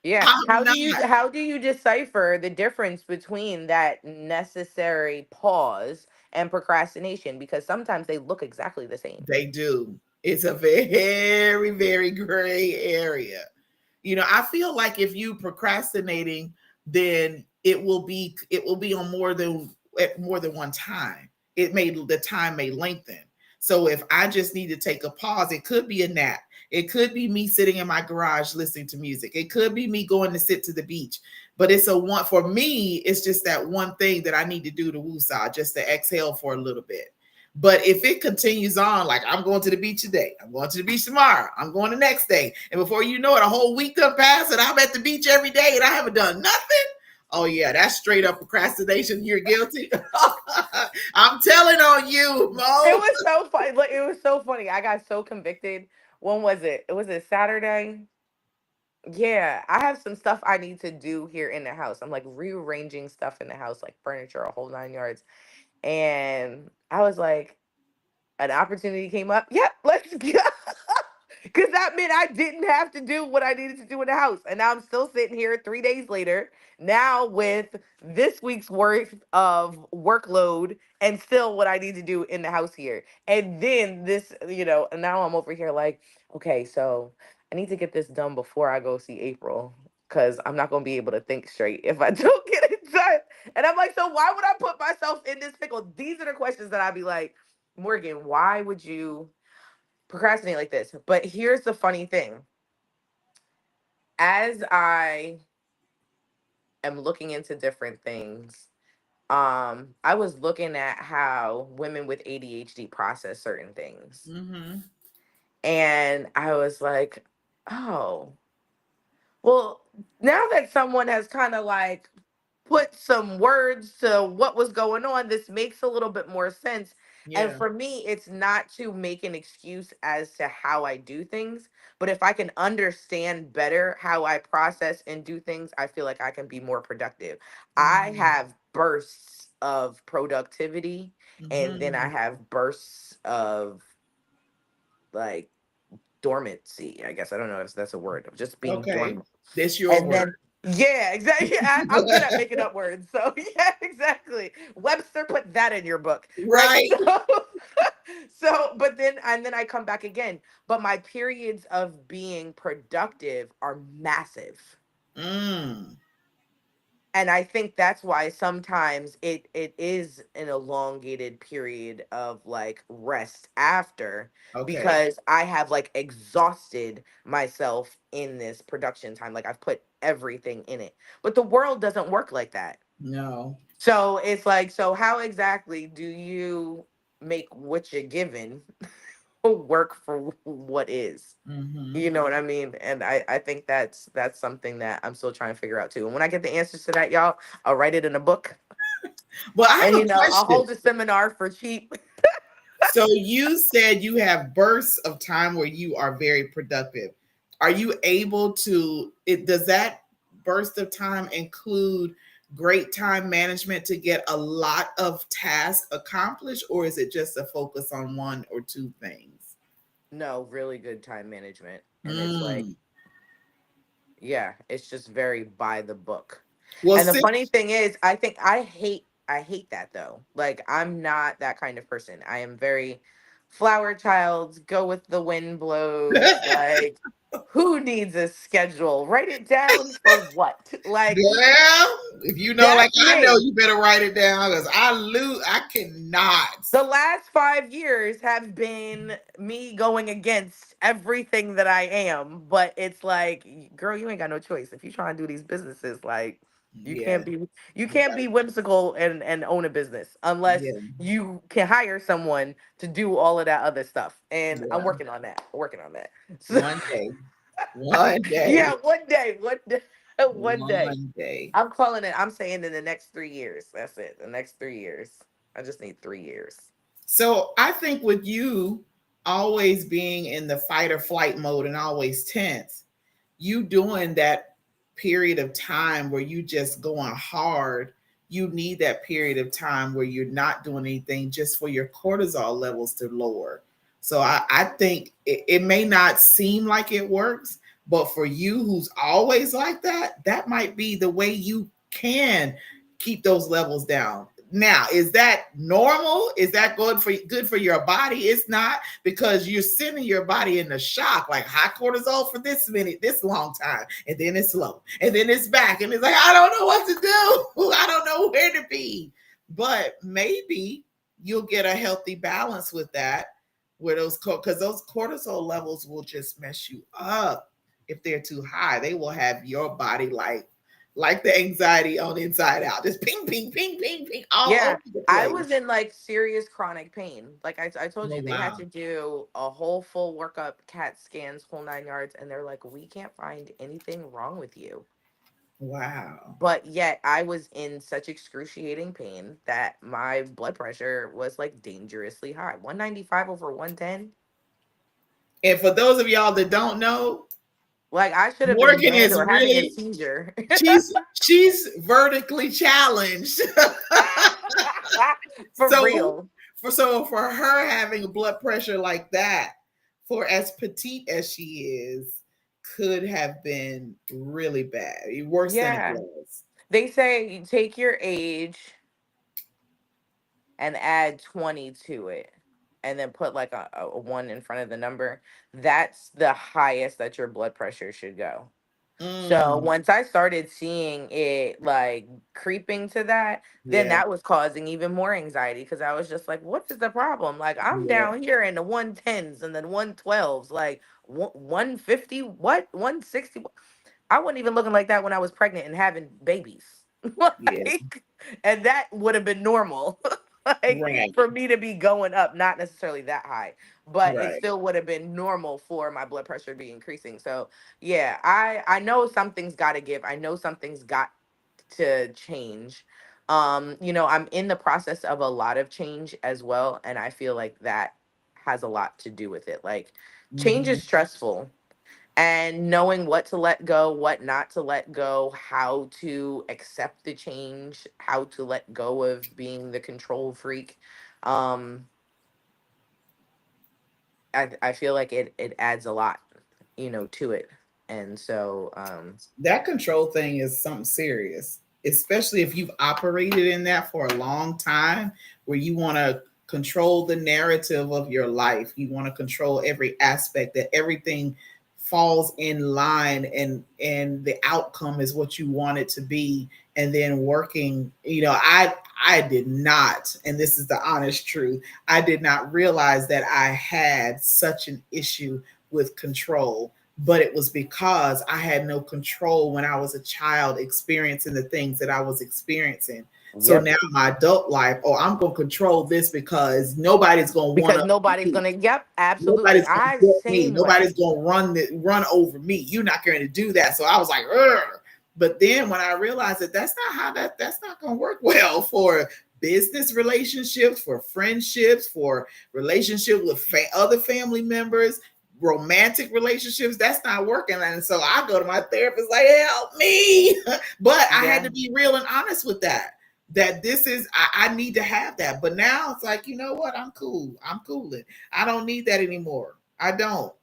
Yeah, I'm not. how do you decipher the difference between that necessary pause and procrastination? Because sometimes they look exactly the same. They do. It's a very, very gray area. I feel like if you procrastinating, then it will be on more than at more than one time. The time may lengthen. So if I just need to take a pause, it could be a nap. It could be me sitting in my garage listening to music. It could be me going to sit to the beach. But it's a one for me, it's just that one thing that I need to do to woosah, just to exhale for a little bit. But if it continues on, like, I'm going to the beach today, I'm going to the beach tomorrow, I'm going the next day, and before you know it, a whole week done passed, and I'm at the beach every day, and I haven't done nothing. Oh yeah, that's straight up procrastination. You're guilty. I'm telling on you, It Mo. was so funny. Like, it was so funny. I got so convicted. When was it? Was it Saturday? Yeah, I have some stuff I need to do here in the house. I'm like rearranging stuff in the house, like furniture, a whole 9 yards. And I was like, an opportunity came up. Yep, let's go. Because that meant I didn't have to do what I needed to do in the house. And now I'm still sitting here 3 days later, now with this week's worth of workload and still what I need to do in the house here. And then this, and now I'm over here like, okay, so I need to get this done before I go see April. Because I'm not going to be able to think straight if I don't get it done. And I'm like, so why would I put myself in this pickle? These are the questions that I'd be like, Morgan, why would you procrastinate like this? But here's the funny thing. As I am looking into different things, I was looking at how women with ADHD process certain things. Mm-hmm. And I was like, oh, well, now that someone has kind of like put some words to what was going on, this makes a little bit more sense. And Yeah. for me, it's not to make an excuse as to how I do things, but if I can understand better how I process and do things, I feel like I can be more productive. I Mm-hmm. have bursts of productivity, and then I Mm-hmm. have bursts of like dormancy. I guess I don't know if that's a word, of just being Okay. dormant. This your And word. then, yeah, exactly. I'm good at making up words. So, yeah, exactly. Webster, put that in your book, right? Right. So, but then I come back again. But my periods of being productive are massive. Mm. And I think that's why sometimes it is an elongated period of like rest after, Okay. because I have like exhausted myself in this production time. Like I've put everything in it. But the world doesn't work like that. No. So it's like, so how exactly do you make what you're given work for what is? Mm-hmm. You know what I mean? And I think that's something that I'm still trying to figure out too. And when I get the answers to that, y'all, I'll write it in a book. Well, I And have a I'll question. hold a seminar for cheap. So you said you have bursts of time where you are very productive. Are you able to it does that burst of time include great time management to get a lot of tasks accomplished, or is it just a focus on one or two things? No, really good time management. And it's like, Mm. yeah, it's just very by the book. Well, And the since funny thing is, I hate that though. Like I'm not that kind of person. I am very flower child, go with the wind blows. Like who needs a schedule? Write it down for what? Like Well, if you know, like that's I know, me. you better write it down because I cannot. The last 5 years have been me going against everything that I am, but it's like, girl, you ain't got no choice. If you trying to do these businesses, like you Yeah, can't be you you can't got be whimsical and own a business unless yeah, you can hire someone to do all of that other stuff. And I'm yeah. working on that. Working on that. So One day, one yeah, day, one day, one day. one day. I'm calling it. I'm saying in the next 3 years. That's it. The next 3 years. I just need 3 years. So I think with you always being in the fight or flight mode and always tense, you doing that period of time where you just going hard, you need that period of time where you're not doing anything just for your cortisol levels to lower. So I think it may not seem like it works, but for you who's always like that, that might be the way you can keep those levels down. Now, is that normal? Is that good for your body? It's not, because you're sending your body into shock, like high cortisol for this minute, this long time, and then it's low, and then it's back, and it's like I don't know what to do. I don't know where to be. But maybe you'll get a healthy balance with that, where because those cortisol levels will just mess you up if they're too high. They will have your body like the anxiety on Inside Out, just ping, ping, ping, ping, ping, all Yeah, over the I place. was in like serious chronic pain. Like I told Oh you, they had wow, to do a whole full workup, CAT scans, whole 9 yards, and they're like, we can't find anything wrong with you. wow. But yet I was in such excruciating pain that my blood pressure was like dangerously high, 195 over 110. And for those of y'all that don't know, Like I should have been Morgan dead is or having a really seizure. she's vertically challenged. For so real. for her having blood pressure like that, for as petite as she is, could have been really bad, worse than it Yeah. was. They say you take your age and add 20 to it and then put like a one in front of the number. That's the highest that your blood pressure should go. So Mm, once I started seeing it like creeping to that, then yeah, that was causing even more anxiety because I was just like, what is the problem? Like I'm yeah, down here in the 110s and then 112s, like 150, what? 160. I wasn't even looking like that when I was pregnant and having babies. yeah. Like, and that would have been normal. Like Right, for me to be going up, not necessarily that high, but it right. still would have been normal for my blood pressure to be increasing. So yeah, I know something's got to give. I know something's got to change. I'm in the process of a lot of change as well, and I feel like that has a lot to do with it. Like change Mhm. is stressful, and knowing what to let go, what not to let go, how to accept the change, how to let go of being the control freak. Um, I feel like it adds a lot, to it. And so, That control thing is something serious, especially if you've operated in that for a long time, where you want to control the narrative of your life. You want to control every aspect, that everything falls in line, and the outcome is what you want it to be, and then working, I did not, and this is the honest truth, I did not realize that I had such an issue with control, but it was because I had no control when I was a child experiencing the things that I was experiencing. So Yep. now my adult life, oh, I'm going to control this because nobody's going to want Because to nobody's me. gonna, yep, absolutely. Nobody's going to I get me. same Nobody's way. going to run over me. You're not going to do that. So I was like, ugh. But then when I realized that that's not going to work well for business relationships, for friendships, for relationship with other family members, romantic relationships, that's not working. And so I go to my therapist like, help me. But I had Yeah. to be real and honest with that this is I need to have that. But now it's like, you know what? I'm cool. I'm cooling. I don't need that anymore. I don't.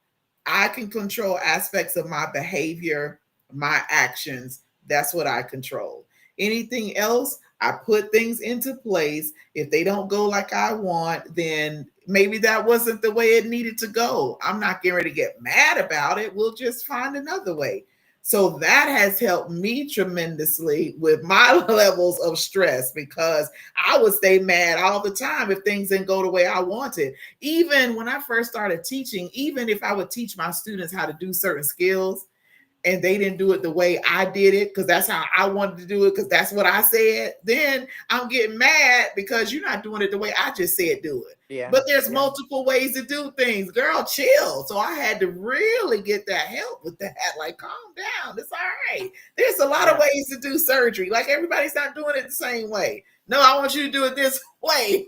I can control aspects of my behavior, my actions. That's what I control. Anything else, I put things into place. If they don't go like I want, then maybe that wasn't the way it needed to go. I'm not getting ready to get mad about it. We'll just find another way. So that has helped me tremendously with my levels of stress, because I would stay mad all the time if things didn't go the way I wanted. Even when I first started teaching, even if I would teach my students how to do certain skills, and they didn't do it the way I did it because that's how I wanted to do it because that's what I said, then I'm getting mad because you're not doing it the way I just said do it. Yeah. But there's Yeah. multiple ways to do things. Girl, chill. So I had to really get that help with that. Like, calm down. It's all right. There's a lot of Yeah. ways to do surgery. Like, everybody's not doing it the same way. No, I want you to do it this way.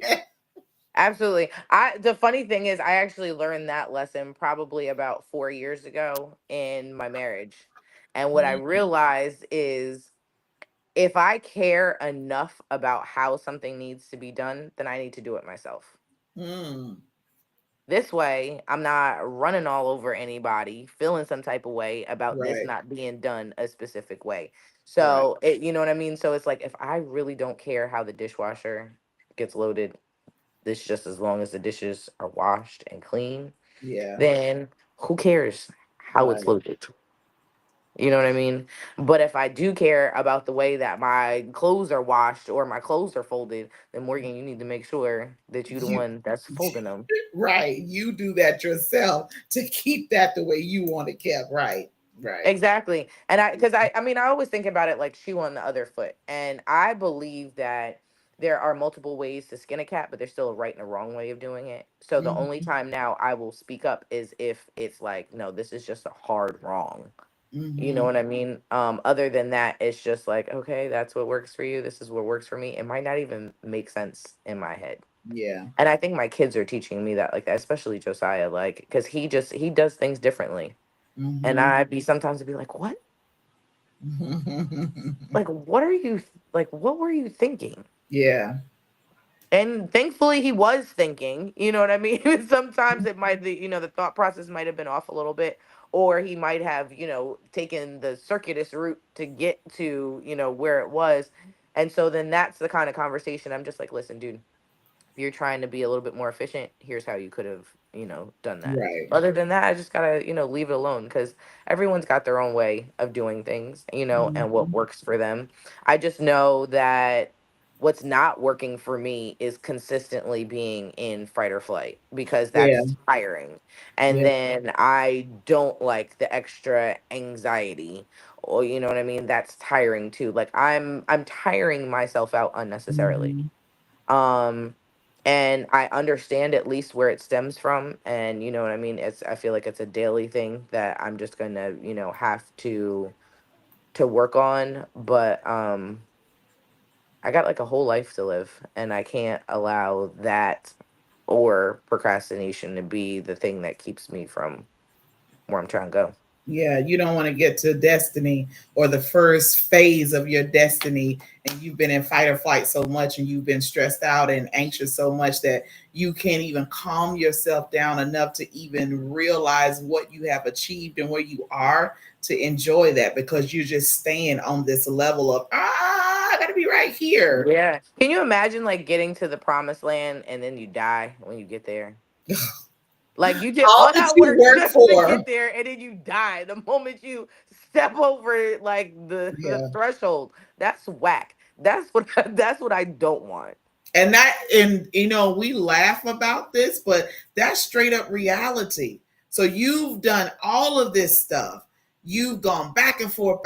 Absolutely. The funny thing is I actually learned that lesson probably about 4 years ago in my marriage. And what I realized is if I care enough about how something needs to be done, then I need to do it myself. Mm, This way, I'm not running all over anybody, feeling some type of way about this right, not being done a specific way. right. So, you know what I mean? So it's like if I really don't care how the dishwasher gets loaded, this just as long as the dishes are washed and clean, Yeah, then who cares how it's right. loaded? You know what I mean? But if I do care about the way that my clothes are washed or my clothes are folded, then Morgan, you need to make sure that you the You one that's folding them. right. You do that yourself to keep that the way you want it kept. Right. Right. Exactly. And because I mean, I always think about it like shoe on the other foot. And I believe that there are multiple ways to skin a cat, but there's still a right and a wrong way of doing it. So the only Mm-hmm. time now I will speak up is if it's like, no, this is just a hard wrong. You know Mm-hmm. what I mean? Other than that, it's just like, okay, that's what works for you. This is what works for me. It might not even make sense in my head. Yeah. And I think my kids are teaching me that, like that, especially Josiah, like, because he does things differently. And Mm-hmm. I'd be sometimes I'd be like, what? Like, what are you, like, what were you thinking? Yeah. And thankfully he was thinking, you know what I mean? Sometimes it might, the thought process might have been off a little bit, or he might have, taken the circuitous route to get to, where it was. And so then that's the kind of conversation I'm just like, listen, dude, if you're trying to be a little bit more efficient, here's how you could have, done that. Right. Other than that, I just gotta, leave it alone because everyone's got their own way of doing things, and what Mm-hmm. works for them. I just know that what's not working for me is consistently being in fight or flight because Yeah. that's tiring. And Yeah. then I don't like the extra anxiety or you know what I mean? That's tiring too. Like I'm tiring myself out unnecessarily. Mm-hmm. um and I understand at least where it stems from, and you know what I mean, I feel like it's a daily thing that I'm just gonna have to work on, but I got like a whole life to live and I can't allow that or procrastination to be the thing that keeps me from where I'm trying to go. Yeah, you don't want to get to destiny or the first phase of your destiny, and you've been in fight or flight so much, and you've been stressed out and anxious so much that you can't even calm yourself down enough to even realize what you have achieved and where you are to enjoy that, because you're just staying on this level of, I got to be right here. Yeah, can you imagine like getting to the promised land and then you die when you get there? Like you did All all that that you work work just to for. get there, and then you die the moment you step over like the Yeah. threshold. That's whack. That's what that's what I don't want. And we laugh about this, but that's straight up reality. So you've done all of this stuff. You've gone back and forth,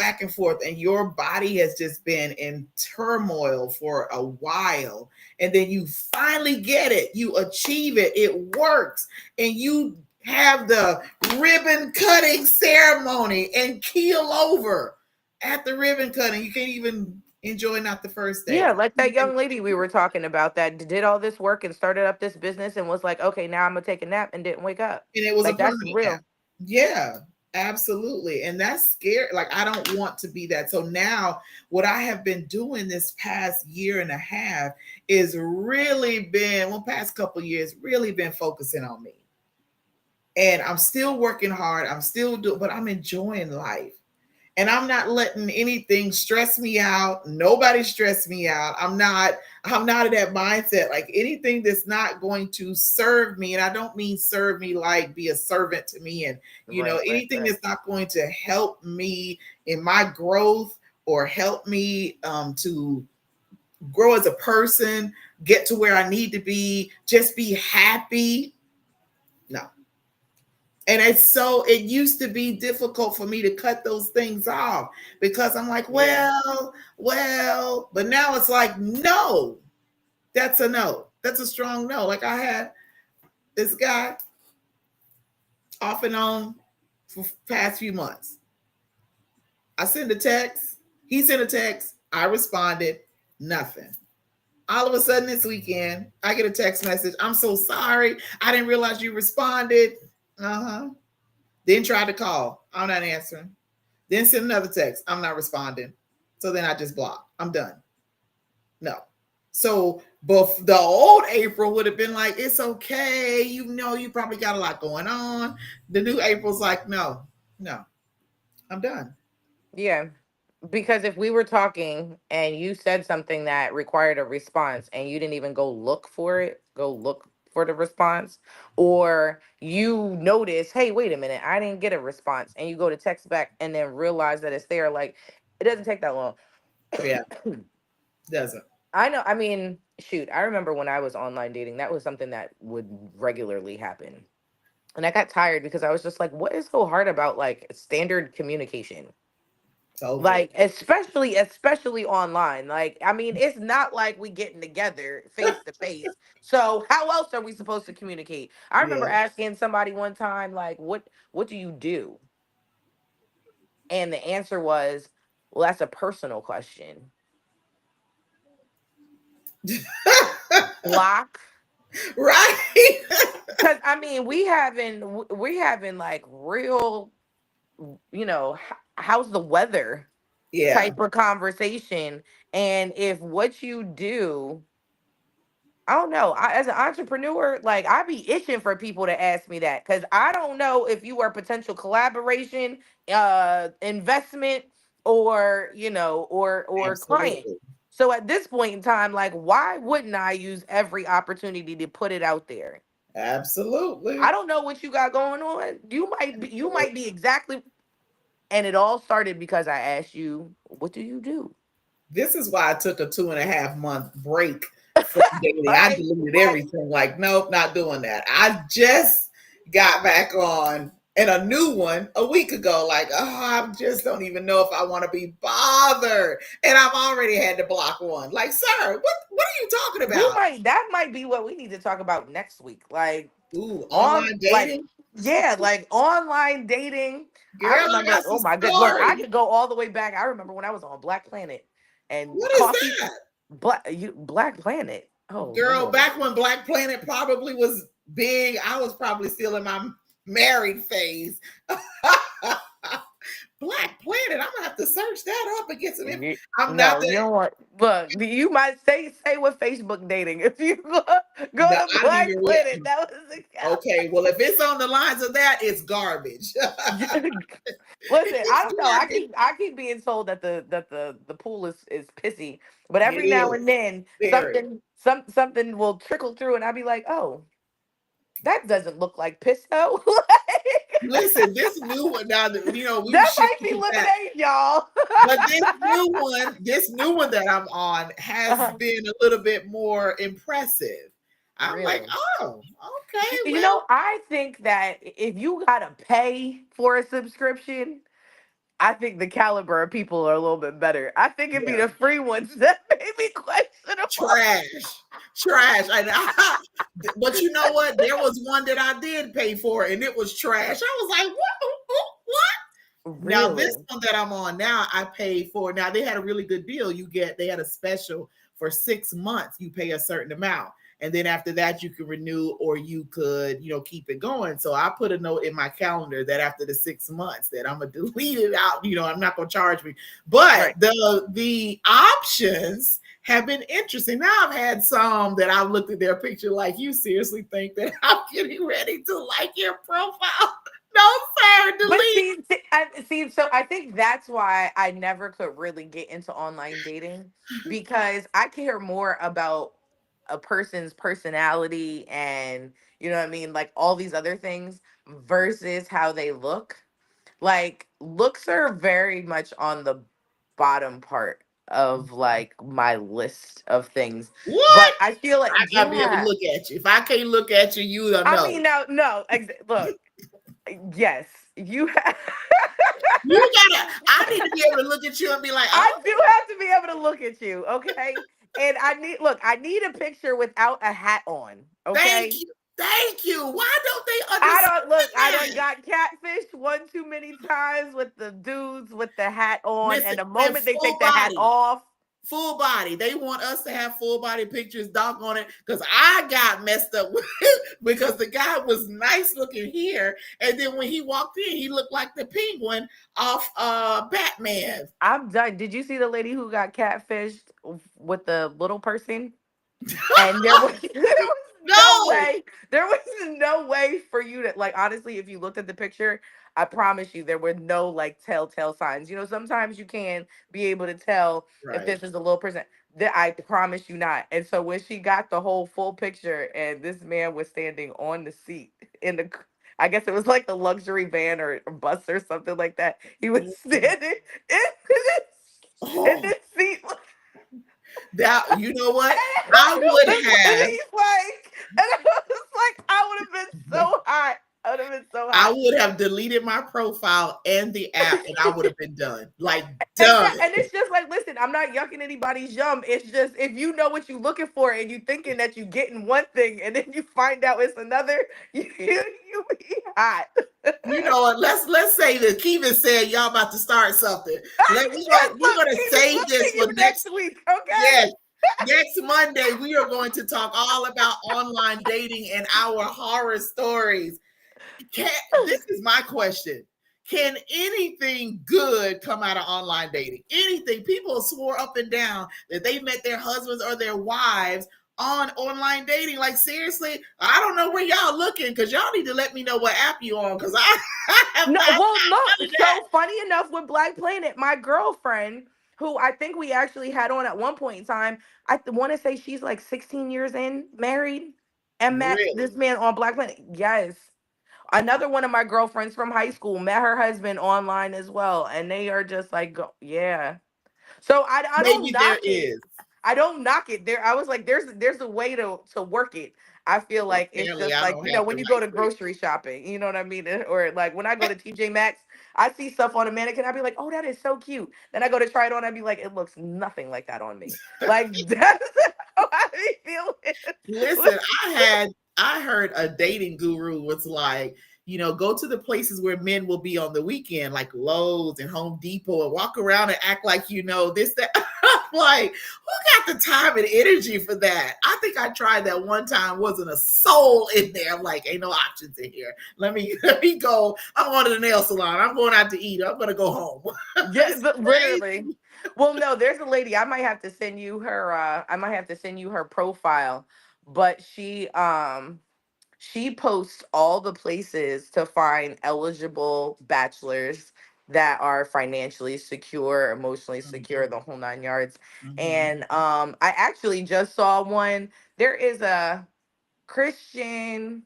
and your body has just been in turmoil for a while. And then you finally get it. You achieve it. It works. And you have the ribbon cutting ceremony and keel over at the ribbon cutting. You can't even enjoy not the first Yeah, day. like that young lady we were talking about that did all this work and started up this business and was like, okay, now I'm gonna take a nap and didn't wake up. And it was a Like that's permanent nap. real. Yeah, absolutely. And that's scary. Like, I don't want to be that. So now, what I have been doing this past year and a half is really been, well, past couple years, really been focusing on me. And I'm still working hard. I'm still doing, but I'm enjoying life. And I'm not letting anything stress me out. Nobody stress me out. I'm not in that mindset. Like, anything that's not going to serve me, and I don't mean serve me like be a servant to me, and Right, right, anything right. that's not going to help me in my growth or help me to grow as a person, get to where I need to be, just be happy. No. And it used to be difficult for me to cut those things off because I'm like, Yeah. but now it's like, no, that's a no. That's a strong no. Like, I had this guy off and on for past few months. I sent a text, he sent a text, I responded, nothing. All of a sudden this weekend, I get a text message. I'm so sorry. I didn't realize you responded. Uh-huh. Then tried to call. I'm not answering. Then send another text. I'm not responding. So then I just block. I'm done. No. So, but the old April would have been like, it's okay. You probably got a lot going on. The new April's like, no, no, I'm done. Yeah. Because if we were talking and you said something that required a response and you didn't even go look for the response, or you notice, hey, wait a minute, I didn't get a response, and you go to text back and then realize that it's there, like it doesn't take that long. Yeah, doesn't. I know. I mean, shoot, I remember when I was online dating, that was something that would regularly happen. And I got tired because I was just like, what is so hard about like standard communication? It's over. Like especially online. Like I mean, it's not like we getting together face to face. So how else are we supposed to communicate? I remember Yeah. asking somebody one time like, what do you do? And the answer was, well, that's a personal question. Block. Right. Cuz I mean, we having like real, how's the weather Yeah, type of conversation, and if what you do, I don't know. As an entrepreneur, like I be itching for people to ask me that because I don't know if you are potential collaboration, investment, or or client. absolutely. So at this point in time, like, why wouldn't I use every opportunity to put it out there? I Absolutely. don't know what you got going on. You might be exactly. And it all started because I asked you, "What do you do?" This is why I took a 2.5 month break from dating. I Right, deleted right. everything. Like, nope, not doing that. I just got back on and a new one a week ago. Like, oh, I just don't even know if I want to be bothered. And I've already had to block one. Like, sir, what are you talking We about? might That might be what we need to talk about next week. Like Ooh, on online like dating? yeah, like online dating. I Girl, I remember, got some oh my good look, I stories. could go all the way back. I remember when I was on Black Planet and What is coffee. that? Black Planet. Oh Girl, Lord. back when Black Planet probably was big, I was probably still in my married phase. Black Planet, I'm gonna have to search that up and get some. I'm not No, you that. don't want. Look, you might say with Facebook dating. If you go No, to I didn't Black even. Planet, that was the Okay, well, if it's on the lines of that, it's garbage. Listen, I It's don't know. I garbage. keep I keep being told that the pool is pissy, but It every now is and then very. something will trickle through, and I'll be like, oh, That doesn't look like pisto. Like, Listen, this new one now, we've that might shifted be to that. lemonade, y'all. But this new one that I'm on has Uh-huh. been a little bit more impressive. I'm like, Really? oh, okay, You well, know, I think that if you gotta pay for a subscription, I think the caliber of people are a little bit better. I think it'd be yeah, the free ones that may be questionable. trash, trash. But you know what? There was one that I did pay for, and it was trash. I was like, what? Now this Really? one that I'm on now, I paid for. Now they had a really good deal. They had a special for 6 months. You pay a certain amount, and then after that, you can renew or you could, keep it going. So I put a note in my calendar that after the 6 months, that I'm gonna delete it out. I'm not gonna charge me. But Right. the options have been interesting. Now I've had some that I've looked at their picture like, you seriously think that I'm getting ready to like your profile? No, sir, But delete. so I think that's why I never could really get into online dating because I care more about a person's personality and you know what I mean, like all these other things versus how they look. Like looks are very much on the bottom part of like my list of things. What? But I feel like I gotta be able to yeah. look at you. If I can't look at you, you don't I know. mean no, look, yes, you have You gotta. I need to be able to look at you and be like, I oh, do have to be able to look at you, okay? And I need a picture without a hat on, thank okay? you, thank you. Why don't they understand I don't that? got catfish one too many times with the dudes with the hat on, Listen, and the and moment they take full the hat body. off, Full body. They want us to have full body pictures, doggone it. Because I got messed up with because the guy was nice looking here. And then when he walked in, he looked like the penguin off Batman. I'm done. Did you see the lady who got catfished with the little person? And No. there was no way for you to like honestly if you looked at the picture, I promise you there were no like telltale signs. You know, sometimes you can be able to tell if Right. this is a little person. That I promise you not. And so when she got the whole full picture and this man was standing on the seat in the I guess it was like a luxury van or bus or something like that. He was standing in in Oh, this seat. that, you know what? I And would have. he's like, and I was like, I would have been so hot. I would have been so I hot. would have deleted my profile and the app, and I would have been done. Like done. Exactly. And it's just like, listen, I'm not yucking anybody's yum. It's just if you know what you're looking for and you thinking that you getting one thing and then you find out it's another, you be hot. Let's say that Keevan said y'all about to start something. We're Look, gonna Keegan, save we'll this see for you next. next week, okay? Yes, next Monday we are going to talk all about online dating and our horror stories. This is my question. Can anything good come out of online dating? Anything. People swore up and down that they met their husbands or their wives on online dating. Like, seriously, I don't know where y'all looking because y'all need to let me know what app you on because I have No, not well, found none look. of that. So funny enough, with Black Planet, my girlfriend, who I think we actually had on at one point in time, I want to say she's like 16 years in, married, and met this Really? man on Black Planet. Yes, another one of my girlfriends from high school met her husband online as well, and they are just like, yeah. So I don't Maybe there knock it. is. I don't knock it. There, I was like, there's a way to work it. I feel Well, like it's apparently just I like don't you know have the when you go right to way. grocery shopping, you know what I mean, or like when I go to TJ Maxx, I see stuff on a mannequin, I'd be like, oh, that is so cute. Then I go to try it on, I'd be like, it looks nothing like that on me. Like that's how I be feeling. Listen, I heard a dating guru was like, go to the places where men will be on the weekend, like Lowe's and Home Depot, and walk around and act like you know this, that. Like, who got the time and energy for that? I think I tried that one time, wasn't a soul in there. I'm like, ain't no options in here. Let me go. I'm going to the nail salon. I'm going out to eat. I'm gonna go home. Yeah, It's but literally. crazy. Well, no, there's a lady. I might have to send you her. I might have to send you her profile, but she posts all the places to find eligible bachelors that are financially secure, emotionally secure, Mhm, the whole nine yards. mhm. And I actually just saw one. There is a Christian.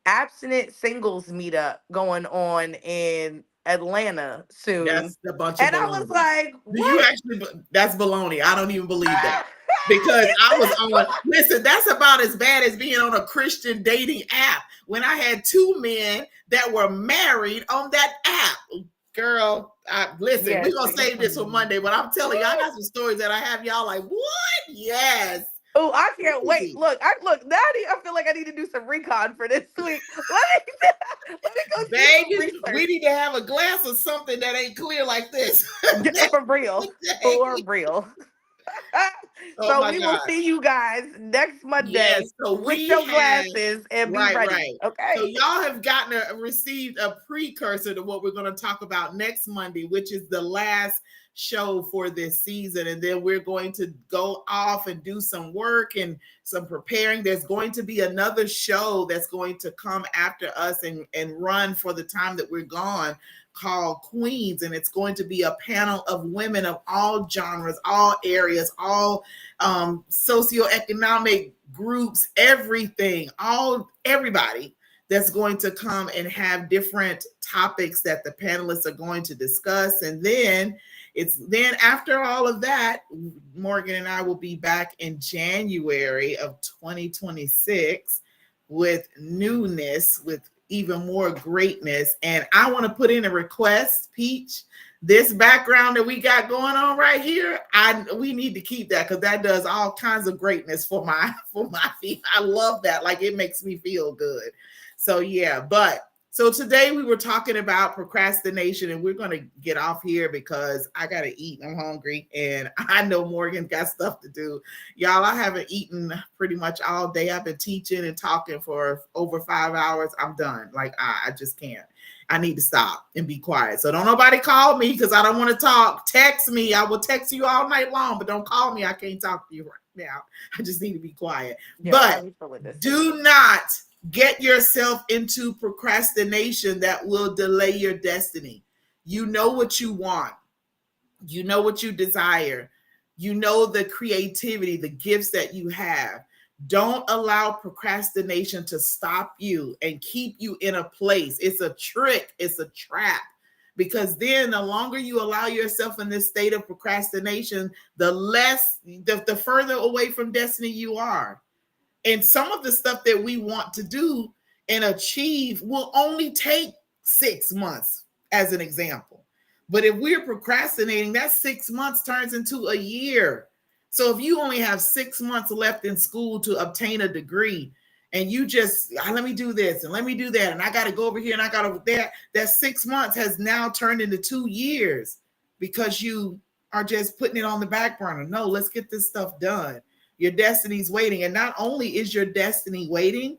abstinent singles meetup going on in Atlanta soon. That's a bunch of And I was baloney. like, Do you what? actually? That's baloney. I don't even believe that. Because I was on, listen, that's about as bad as being on a Christian dating app when I had two men that were married on that app. Girl, listen, Yeah, we're going to save this for Monday, but I'm telling you, I got some stories that I have y'all like, what? Yes. oh, I can't wait. Crazy. Look, I feel like I need to do some recon for this week. Let me go do some Baby, we research. need to have a glass of something that ain't clear like this. Yeah, for real. For real. Oh So my we will God. see you guys next Yes. Monday So with we your have, glasses and be right, ready. right. So Okay. y'all have received a precursor to what we're going to talk about next Monday, which is the last show for this season. And then we're going to go off and do some work and some preparing. There's going to be another show that's going to come after us and run for the time that we're gone, called Queens. And it's going to be a panel of women of all genres, all areas, all socioeconomic groups, everything, everybody that's going to come and have different topics that the panelists are going to discuss. And then after all of that, Morgan and I will be back in January of 2026 with newness, with even more greatness. And I want to put in a request, Peach. This background that we got going on right here, we need to keep that, because that does all kinds of greatness for my feet. I love that. Like, it makes me feel good. So yeah, so today we were talking about procrastination, and we're going to get off here because I got to eat. I'm hungry, and I know Morgan got stuff to do. Y'all, I haven't eaten pretty much all day. I've been teaching and talking for over 5 hours. I'm done. Like, I just can't. I need to stop and be quiet. So don't nobody call me because I don't want to talk. Text me. I will text you all night long, but don't call me. I can't talk to you right now. I just need to be quiet. Yeah, but do not get yourself into procrastination that will delay your destiny. You know what you want. You know what you desire. You know the creativity, the gifts that you have. Don't allow procrastination to stop you and keep you in a place. It's a trick, it's a trap. Because then the longer you allow yourself in this state of procrastination, the further away from destiny you are. And some of the stuff that we want to do and achieve will only take 6 months, as an example. But if we're procrastinating, that 6 months turns into a year. So if you only have 6 months left in school to obtain a degree, and you just, let me do this and let me do that, and I got to go over here and I got to there, that 6 months has now turned into 2 years because you are just putting it on the back burner. No, let's get this stuff done. Your destiny's waiting. And not only is your destiny waiting,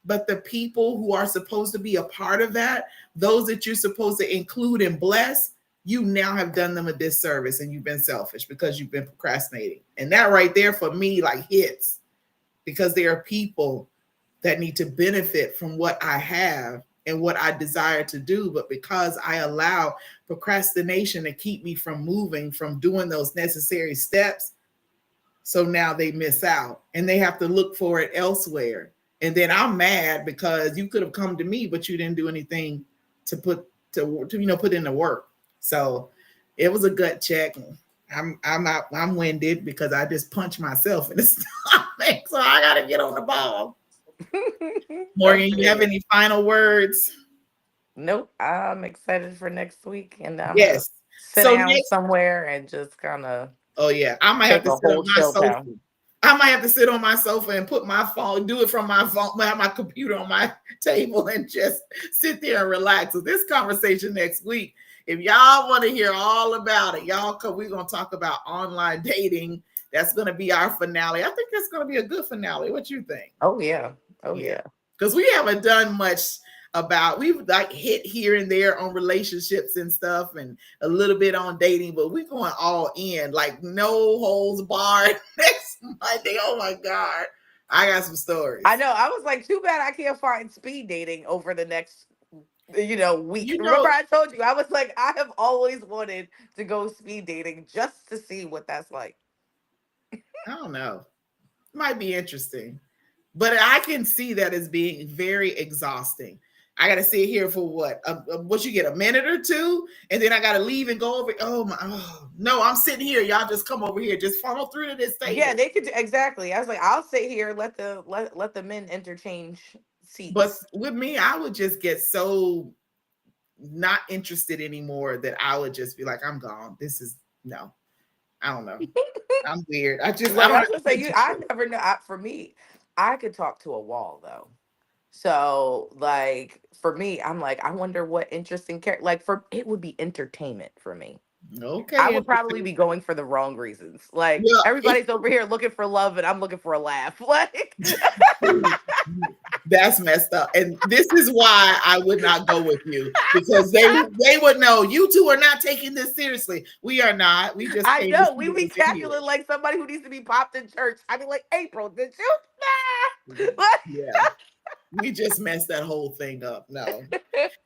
but the people who are supposed to be a part of that, those that you're supposed to include and bless, you now have done them a disservice, and you've been selfish because you've been procrastinating. And that right there for me like hits, because there are people that need to benefit from what I have and what I desire to do. But because I allow procrastination to keep me from moving, from doing those necessary steps, so now they miss out and they have to look for it elsewhere. And then I'm mad because you could have come to me, but you didn't do anything to put in the work. So it was a gut check. I'm winded because I just punched myself in the stomach. So I gotta get on the ball. Morgan, you have any final words? Nope. I'm excited for next week, and I'm gonna Yes. sit So down next, somewhere and just kind of oh yeah, I might have take to a sit on whole my chill sofa. pill. I might have to sit on my sofa and put my phone, do it from my phone, have my computer on my table and just sit there and relax. So this conversation next week, if y'all want to hear all about it, y'all come, we're going to talk about online dating. That's going to be our finale. I think that's going to be a good finale. What you think? Oh yeah. Oh Yeah. yeah. Because we haven't done much we've like hit here and there on relationships and stuff and a little bit on dating, but we're going all in, like no holds barred next Monday. Oh my God. I got some stories. I know. I was like, too bad I can't find speed dating over the next, week. You Remember, know, I told you I was like, I have always wanted to go speed dating just to see what that's like. I don't know. Might be interesting. But I can see that as being very exhausting. I got to sit here for what you get, a minute or two, and then I got to leave and go over. Oh my, oh, no, I'm sitting here. Y'all just come over here, just funnel through to this Yeah, table. they could exactly. I was like, I'll sit here, let the men interchange But seats. with me, I would just get so not interested anymore that I would just be like, I'm gone. This is no, I don't know. I'm weird. I Like I don't was gonna say, you, have I never know. For me, I could talk to a wall though. So like for me, I'm like, I wonder what interesting character. Like for it would be entertainment for me. I okay. would probably be going for the wrong reasons. Like Well, everybody's over here looking for love, and I'm looking for a laugh. Like that's messed up. And this is why I would not go with you, because they would know you two are not taking this seriously. We are not. We just I came to know see we what be was in here. calculating like somebody who needs to be popped in church. I'd be like, April, did you? Nah. Yeah. We just messed that whole thing up. No.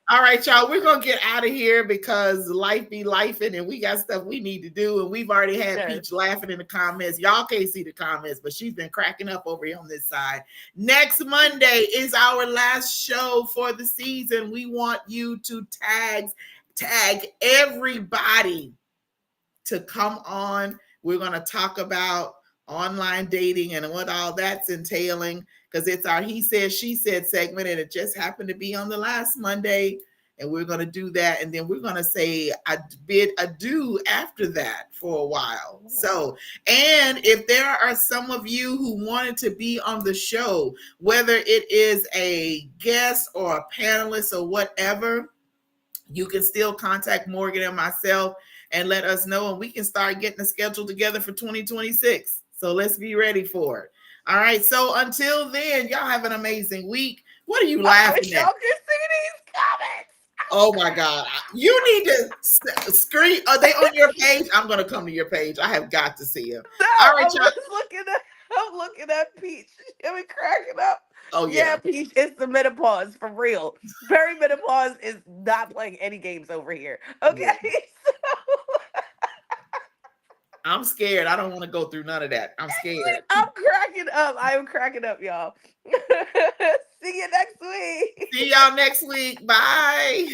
All right, y'all. We're gonna get out of here because life be lifing, and we got stuff we need to do. And we've already had Yes. Peach laughing in the comments. Y'all can't see the comments, but she's been cracking up over here on this side. Next Monday is our last show for the season. We want you to tag everybody to come on. We're going to talk about online dating and what all that's entailing, because it's our He Said, She Said segment, and it just happened to be on the last Monday. And we're going to do that. And then we're going to say a bid adieu after that for a while. So, and if there are some of you who wanted to be on the show, whether it is a guest or a panelist or whatever, you can still contact Morgan and myself and let us know, and we can start getting a schedule together for 2026. So let's be ready for it. All right. So until then, y'all have an amazing week. What are you I wish laughing y'all at? could see these comments. Oh my God. You need to screen. Are they on your page? I'm going to come to your page. I have got to see them. No, All right, y'all. I'm looking at Peach. She be cracking up. Oh, Yeah, yeah. Peach, it's the menopause for real. Perimenopause is not playing any games over here. Yeah. Okay. I'm scared. I don't want to go through none of that. I'm scared. I'm cracking up. I am cracking up, y'all. See you next week. See y'all next week. Bye.